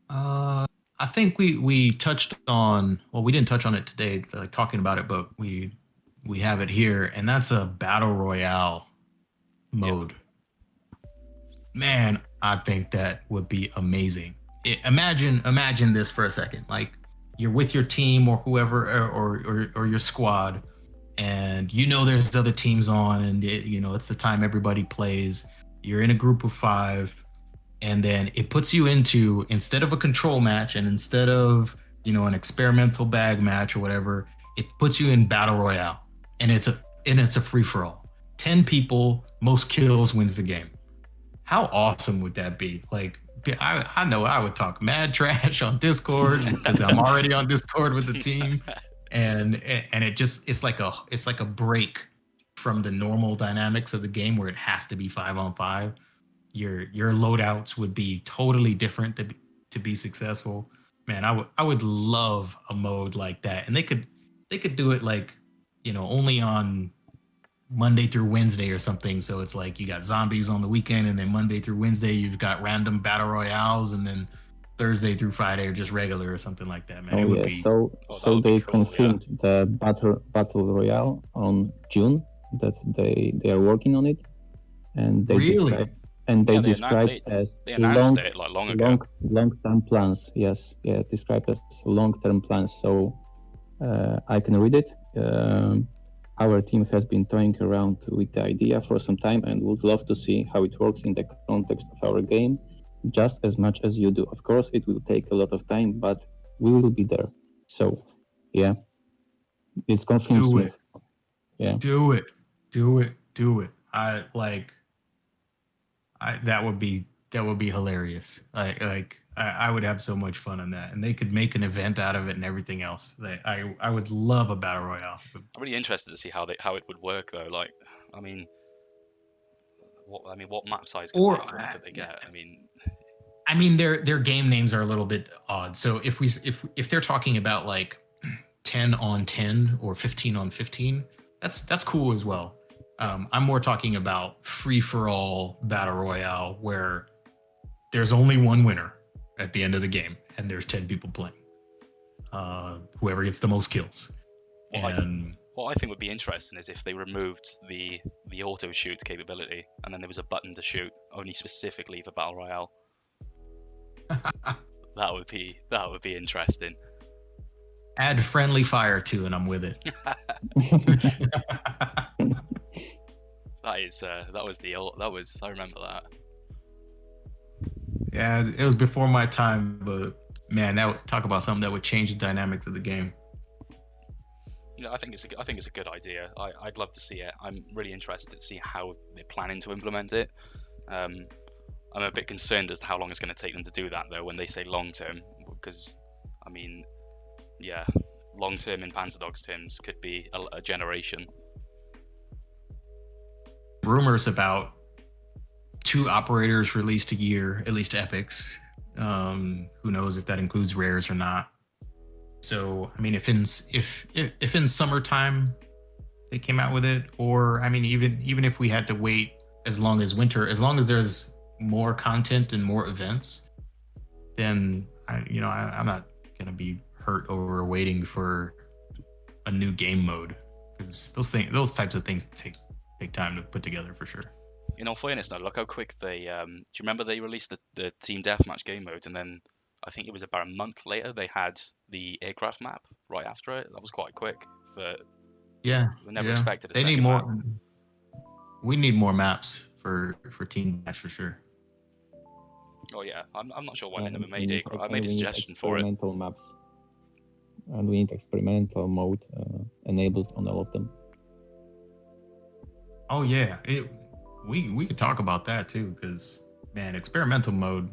I think we touched on, well, we didn't touch on it today, like talking about it, but we have it here, and that's a battle royale mode. Man, I think that would be amazing. Imagine this for a second. Like you're with your team or whoever or your squad, and you know there's other teams on, and it's the time everybody plays. You're in a group of 5, and then it puts you into, instead of a control match and instead of an experimental bag match or whatever, it puts you in battle royale, and it's a free for all. 10 people, most kills wins the game. How awesome would that be? Like, I know I would talk mad trash on Discord because I'm already on Discord with the team, and it's like a break from the normal dynamics of the game where it has to be 5-on-5. Your loadouts would be totally different to be successful. Man, I would love a mode like that, and they could do it like only on Monday through Wednesday or something. So it's like you got zombies on the weekend, and then Monday through Wednesday you've got random battle royales, and then Thursday through Friday are just regular or something like that. Man, Oh it would yeah, be. so they confirmed the battle royale on June that they are working on it, and they Really? described as they announced it like long ago. Long-term plans. Yes, yeah, described as long-term plans. So I can read it. Our team has been toying around with the idea for some time and would love to see how it works in the context of our game, just as much as you do. Of course, it will take a lot of time, but we will be there. So, yeah, it's confirmed. Do it. Yeah. Do it. Do it. Do it. That would be hilarious. I would have so much fun on that, and they could make an event out of it and everything else. I would love a battle royale. I'm really interested to see how it would work though. Like, I mean, what map size could they get? I mean, their game names are a little bit odd. So if they're talking about like 10-on-10 or 15-on-15, that's cool as well. I'm more talking about free for all battle royale where there's only one winner at the end of the game, and there's 10 people playing. Whoever gets the most kills. What I think would be interesting is if they removed the auto shoot capability, and then there was a button to shoot only specifically for battle royale. that would be interesting. Add friendly fire to, and I'm with it. I remember that. Yeah, it was before my time, but man, talk about something that would change the dynamics of the game. I think it's a good idea. I'd love to see it. I'm really interested to see how they're planning to implement it. I'm a bit concerned as to how long it's going to take them to do that, though, when they say long term, because long term in Panzer Dog's terms could be a generation. rumors about 2 operators released a year, at least epics. Who knows if that includes rares or not. So I mean, if in summertime they came out with it, or I mean, even if we had to wait as long as winter, as long as there's more content and more events, then I'm not gonna be hurt over waiting for a new game mode, because those types of things take time to put together for sure. In all fairness, though, look how quick they. Do you remember they released the team deathmatch game mode, and then I think it was about a month later they had the aircraft map right after it. That was quite quick, but Yeah, we never yeah. expected a They second need more. map. We need more maps for team match for sure. Oh yeah, I'm not sure why they And never we made need, aircraft. I and made a we need suggestion for it. experimental maps, and we need experimental mode enabled on all of them. Oh yeah, we could talk about that too, because man, experimental mode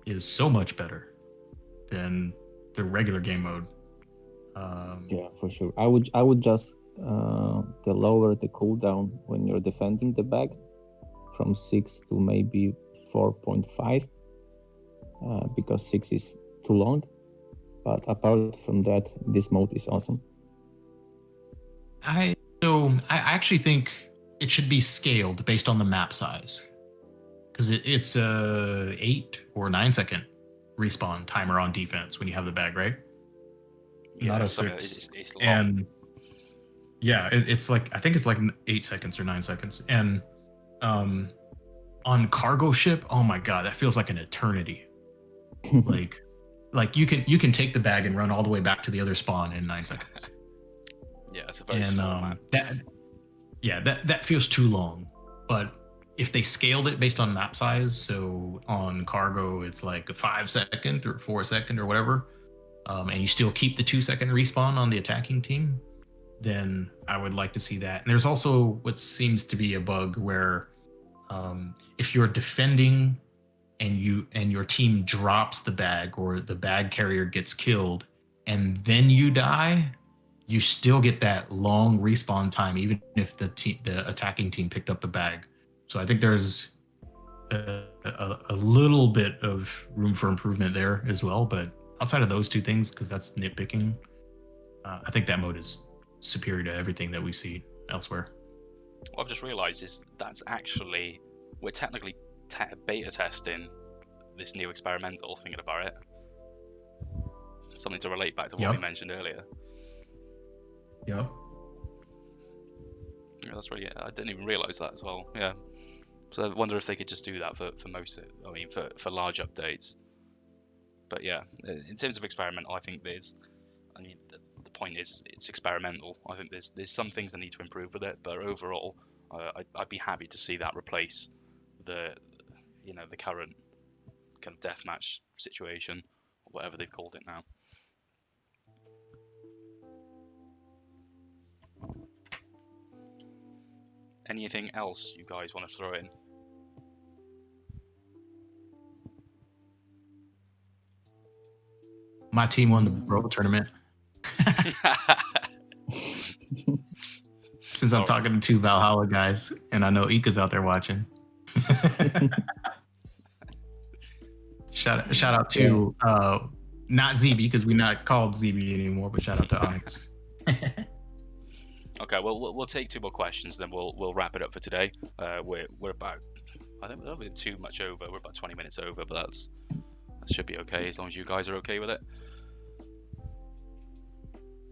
is so much better than the regular game mode. Yeah, for sure. I would just lower the cooldown when you're defending the bag from 6 to maybe 4.5, because 6 is too long. But apart from that, this mode is awesome. I actually think it should be scaled based on the map size, because it's a 8 or 9 second respawn timer on defense when you have the bag, right? Yeah, Not a something- 6. It's long. And yeah, it's like, I think it's like 8 seconds or 9 seconds. And on cargo ship, oh my god, that feels like an eternity. like you can take the bag and run all the way back to the other spawn in 9 seconds. Yeah, it's a very And small map. that feels too long. But if they scaled it based on map size, so on cargo it's like a 5 second or 4 second or whatever, and you still keep the 2 second respawn on the attacking team, then I would like to see that. And there's also what seems to be a bug where if you're defending and your team drops the bag, or the bag carrier gets killed and then you die, you still get that long respawn time even if the attacking team picked up the bag. So I think there's a little bit of room for improvement there as well. But outside of those 2 things, because that's nitpicking, I think that mode is superior to everything that we see elsewhere. What I've just realised is that's actually, we're technically beta testing this new experimental, thinking about it. Something to relate back to what we mentioned earlier. Yep. Yeah, that's really, I didn't even realise that as well. Yeah. So I wonder if they could just do that for most, I mean, for large updates. But yeah, in terms of experimental, I think I mean, the point is it's experimental. I think there's some things that need to improve with it, but overall, I'd be happy to see that replace the current kind of deathmatch situation, or whatever they've called it now. Anything else you guys want to throw in? My team won the Bro tournament. Since I'm talking to 2 Valhalla guys, and I know Ika's out there watching. Shout out to not ZB, because we're not called ZB anymore, but shout out to Onyx. Okay, well we'll take 2 more questions, then we'll wrap it up for today. We're about, I think we're too much over. We're about 20 minutes over, but that should be okay as long as you guys are okay with it.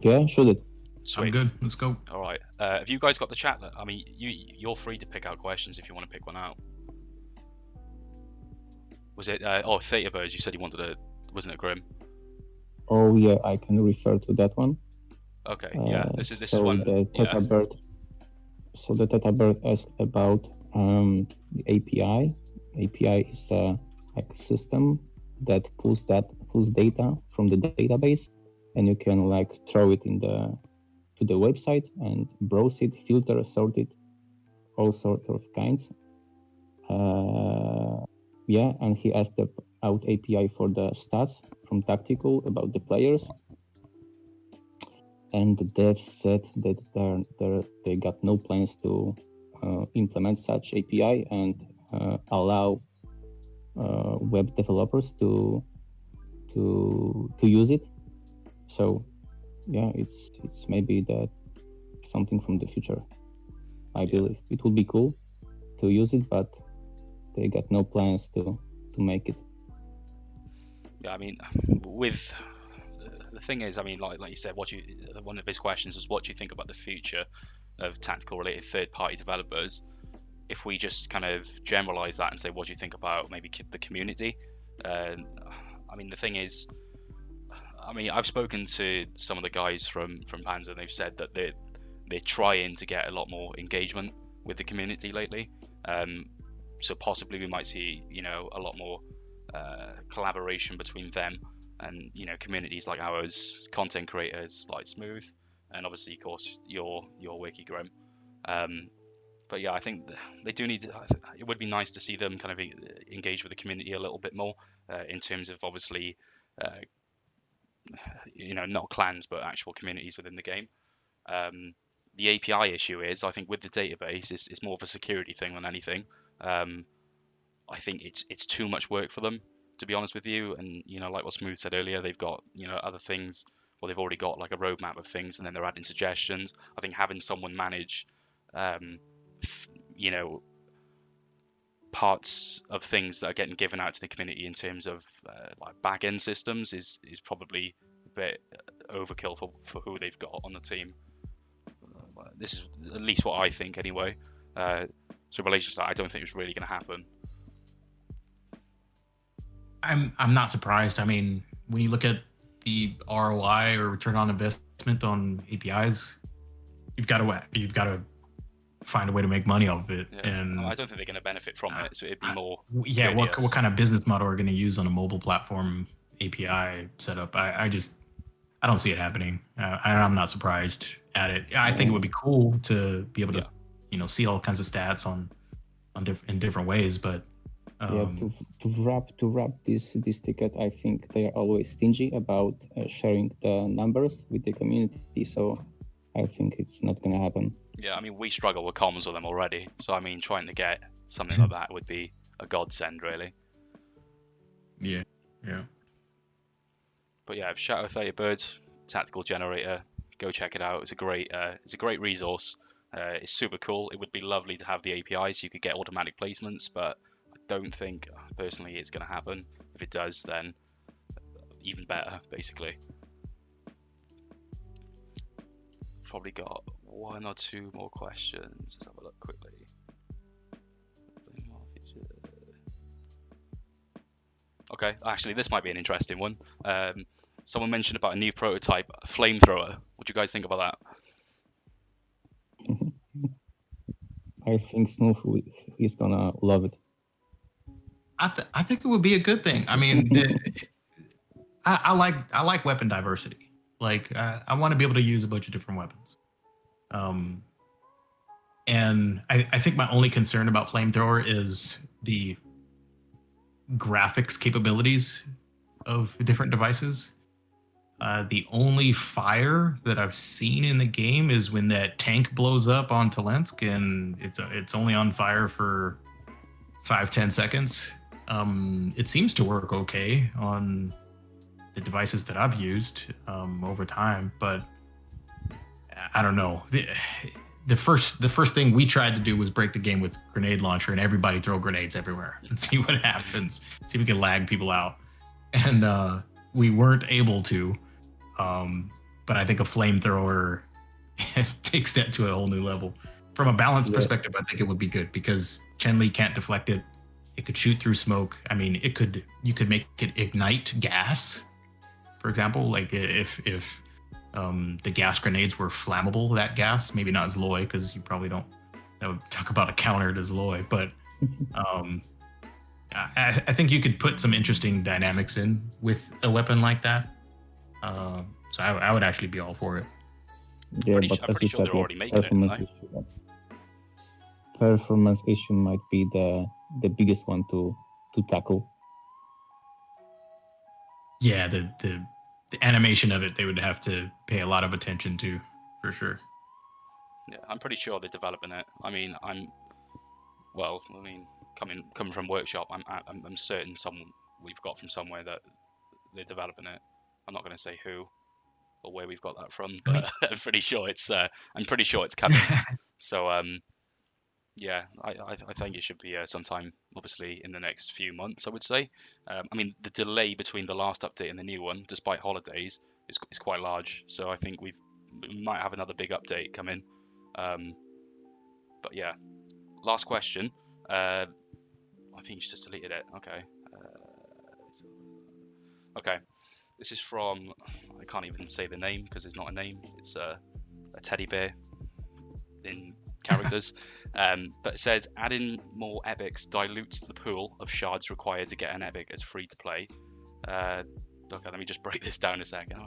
Yeah, should it? Sweet. I'm good. Let's go. All right. Have you guys got the chat? I mean, you're free to pick out questions if you want to pick one out. Was it? Theta Birds. You said you wanted a, wasn't it, Grim? Oh yeah, I can refer to that one. Okay. Yeah. This is so one. The Theta Bird. So the Theta Bird asked about the API. API is a system that pulls data from the database, and you can throw it to the website and browse it, filter, sort it, all sorts of kinds. And he asked about API for the stats from Tacticool about the players. And the devs said that they got no plans to implement such API and allow web developers to use it. So yeah, it's maybe that something from the future. I believe it would be cool to use it, but they got no plans to make it. Yeah, I mean, with the thing is, I mean, like you said, one of his questions was, what do you think about the future of tactical related third-party developers? If we just kind of generalize that and say, what do you think about maybe the community? I mean, the thing is, I mean, I've spoken to some of the guys from Panzer, and they've said that they're trying to get a lot more engagement with the community lately. So possibly we might see, a lot more collaboration between them and communities like ours, content creators like Smooth, and obviously, of course, your Wiki Grim. But yeah, I think they do need. It would be nice to see them kind of engage with the community a little bit more in terms of obviously, not clans but actual communities within the game. The API issue is, I think, with the database, it's more of a security thing than anything. I think it's too much work for them, to be honest with you. And like what Smooth said earlier, they've got other things. Well, they've already got like a roadmap of things, and then they're adding suggestions. I think having someone manage, you know, parts of things that are getting given out to the community in terms of like back end systems is probably a bit overkill for who they've got on the team. This is at least what I think anyway. So in relation to that, I don't think it's really going to happen. I'm not surprised. I mean, when you look at the ROI or return on investment on APIs, you've got to find a way to make money off of it. Yeah. And I don't think they're going to benefit from it. So it'd be more. Yeah. What kind of business model are going to use on a mobile platform API setup? I don't see it happening. I'm not surprised at it. I think it would be cool to be able to, see all kinds of stats in different ways, but. To wrap this ticket, I think they are always stingy about sharing the numbers with the community. So I think it's not going to happen. Yeah, I mean, we struggle with comms with them already. So I mean, trying to get something like that would be a godsend, really. Yeah. But yeah, shout out 30 Birds, Tactical Generator. Go check it out. It's a great resource. It's super cool. It would be lovely to have the API so you could get automatic placements, but I don't think personally it's going to happen. If it does, then even better, basically. Probably got one or two more questions. Let's have a look quickly. Okay, actually, this might be an interesting one. Someone mentioned about a new prototype, a flamethrower. What do you guys think about that? I think Smooth is gonna love it. I think it would be a good thing. I mean, I like weapon diversity. Like I want to be able to use a bunch of different weapons. And I think my only concern about flamethrower is the graphics capabilities of different devices. The only fire that I've seen in the game is when that tank blows up on Talensk, and it's only on fire for 5-10 seconds. It seems to work okay on the devices that I've used over time, but I don't know. The first thing we tried to do was break the game with grenade launcher and everybody throw grenades everywhere and see what happens. See if we can lag people out, and we weren't able to. But I think a flamethrower takes that to a whole new level. From a balance perspective, I think it would be good because Chen-Li can't deflect it. It could shoot through smoke. I mean, you could make it ignite gas, for example. Like if the gas grenades were flammable, that gas, maybe not Zloy, because you probably don't. That would talk about a counter to Zloy, but I think you could put some interesting dynamics in with a weapon like that. So I would actually be all for it. Yeah, I'm but as pretty you sure said, they're already making it. Performance issue might be the biggest one to tackle. Yeah, the animation of it, they would have to pay a lot of attention to, for sure. Yeah, I'm pretty sure they're developing it. I mean, coming from workshop, I'm certain we've got from somewhere that they're developing it. I'm not going to say who or where we've got that from, I mean, but I'm pretty sure it's coming. So yeah, I think it should be sometime, obviously, in the next few months, I would say. I mean, the delay between the last update and the new one, despite holidays, is quite large. So I think we might have another big update come in. But yeah, last question. I think you just deleted it. Okay. Okay. This is from, I can't even say the name because it's not a name. It's a teddy bear in characters. But it says, adding more epics dilutes the pool of shards required to get an epic as free to play. Okay, let me just break this down a second.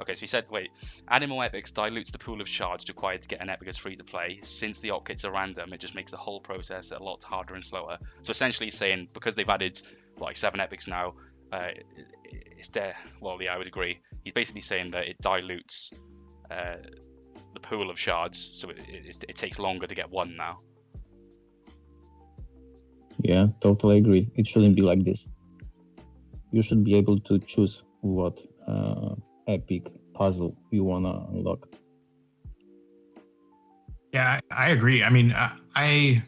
Okay, so he said, wait, adding more epics dilutes the pool of shards required to get an epic as free to play. Since the op kits are random, it just makes the whole process a lot harder and slower. So essentially he's saying, because they've added like 7 epics now, it's there. Well, yeah, I would agree. He's basically saying that it dilutes the pool of shards, so it takes longer to get one now. Yeah, totally agree. It shouldn't be like this. You should be able to choose what epic puzzle you wanna unlock. Yeah, I agree. I mean, I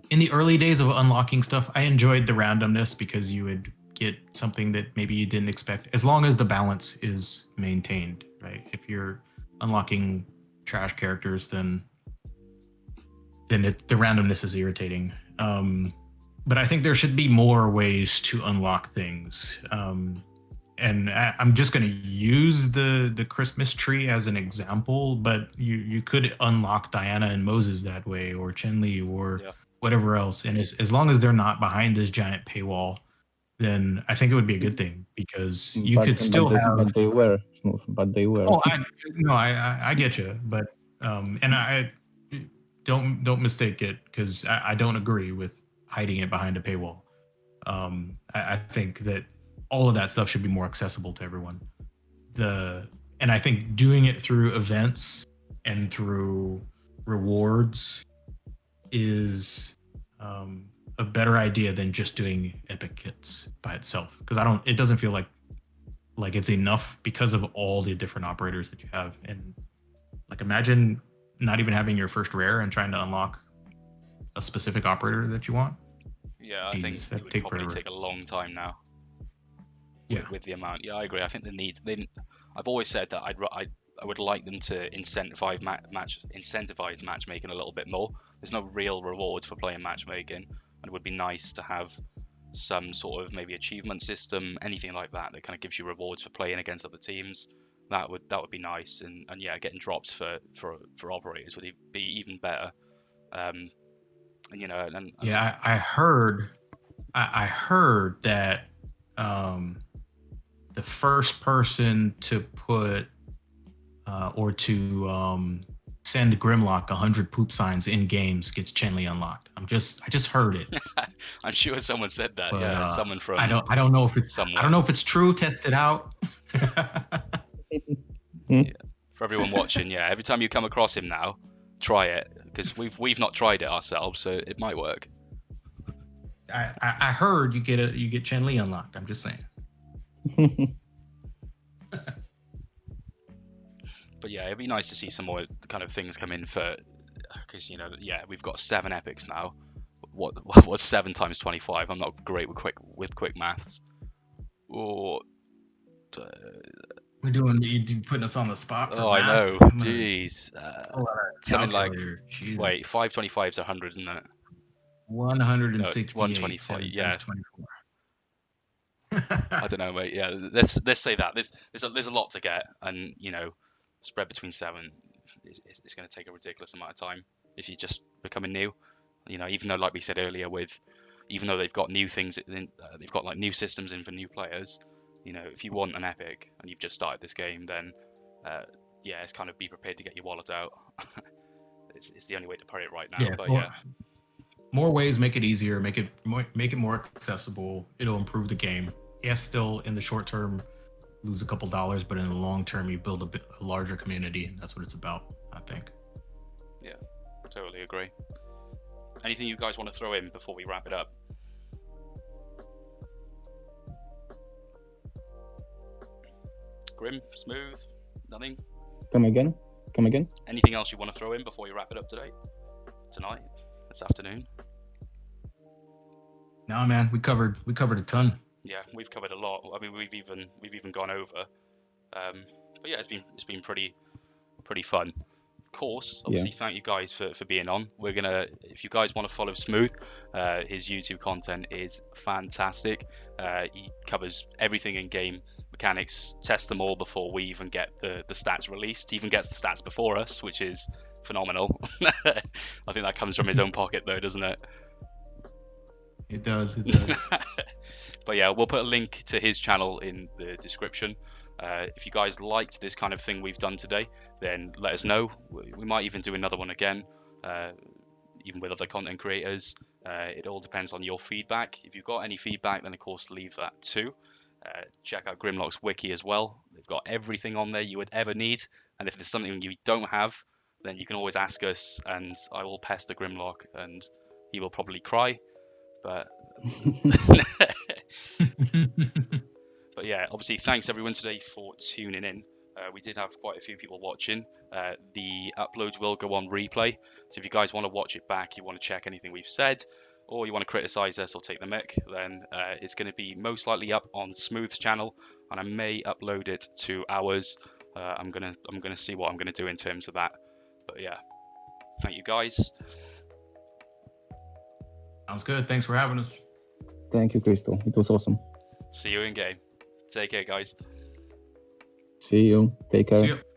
in the early days of unlocking stuff, I enjoyed the randomness because you would get something that maybe you didn't expect, as long as the balance is maintained, right? If you're unlocking trash characters, then the randomness is irritating. But I think there should be more ways to unlock things. And I'm just going to use the Christmas tree as an example, but you could unlock Diana and Moses that way, or Chen-Li, or whatever else. And as long as they're not behind this giant paywall, then I think it would be a good thing, because you could still have. But they were smooth. But they were. Oh, I get you, but and I don't mistake it, because I don't agree with hiding it behind a paywall. I think that all of that stuff should be more accessible to everyone. And I think doing it through events and through rewards is a better idea than just doing epic kits by itself, because it doesn't feel like it's enough because of all the different operators that you have. And like, imagine not even having your first rare and trying to unlock a specific operator that you want. Yeah, I think it would probably take a long time now. Yeah, with the amount. Yeah, I agree. I think I've always said that I would like them to incentivize matchmaking a little bit more. There's no real reward for playing matchmaking, and it would be nice to have some sort of maybe achievement system, anything like that kind of gives you rewards for playing against other teams. That would be nice, and yeah, getting drops for operators would be even better. And yeah, I heard that the first person to put or to send Grimlok 100 poop signs in games gets Chen-Li unlocked. I just heard it. I'm sure someone said that. But, yeah, someone from. I don't know if it's somewhere. I don't know if it's true. Test it out. Yeah. For everyone watching, yeah, every time you come across him now, try it, because we've not tried it ourselves, so it might work. I heard you get Chen-Li unlocked. I'm just saying. But yeah, it'd be nice to see some more kind of things come in because we've got 7 epics now. What's 7 times 25? I'm not great with quick maths. Or you're putting us on the spot. Oh, I know. Jeez. Something like, wait, 525 is 100, isn't it? 168. 125. Yeah. 24. I don't know, mate. Yeah, let's say that there's a lot to get, and spread between 7, it's going to take a ridiculous amount of time if you're just becoming new. Even though, like we said earlier, even though they've got new things, they've got like new systems in for new players. If you want an epic and you've just started this game, then it's kind of be prepared to get your wallet out. it's the only way to put it right now. Yeah, but more ways make it easier, make it more accessible. It'll improve the game. Yes, still in the short term, lose a couple dollars, but in the long term, you build a larger community, and that's what it's about, I think. Yeah, totally agree. Anything you guys want to throw in before we wrap it up? Grim, Smooth, nothing? Come again? Come again? Anything else you want to throw in before we wrap it up today? Tonight? This afternoon? No, man, we covered a ton. Yeah, we've covered a lot. I mean, we've even gone over. But yeah, it's been pretty fun. Of course, obviously, thank you guys for being on. We're gonna, if you guys want to follow Smooth, his YouTube content is fantastic. He covers everything in game mechanics, tests them all before we even get the stats released. He even gets the stats before us, which is phenomenal. I think that comes from his own pocket, though, doesn't it? It does. It does. But yeah, we'll put a link to his channel in the description. If you guys liked this kind of thing we've done today, then let us know. We might even do another one again, even with other content creators. It all depends on your feedback. If you've got any feedback, then of course leave that too. Check out Grimloks Wiki as well. They've got everything on there you would ever need. And if there's something you don't have, then you can always ask us, and I will pester Grimlok, and he will probably cry. But But yeah, obviously, thanks everyone today for tuning in. We did have quite a few people watching. The uploads will go on replay. So if you guys want to watch it back, you want to check anything we've said, or you want to criticize us or take the mic, then it's going to be most likely up on Smooth's channel, and I may upload it to ours. I'm gonna see what I'm gonna do in terms of that. But yeah, thank you guys. Sounds good. Thanks for having us. Thank you, Crystal. It was awesome. See you in game. Take care, guys. See you. Take care. See you.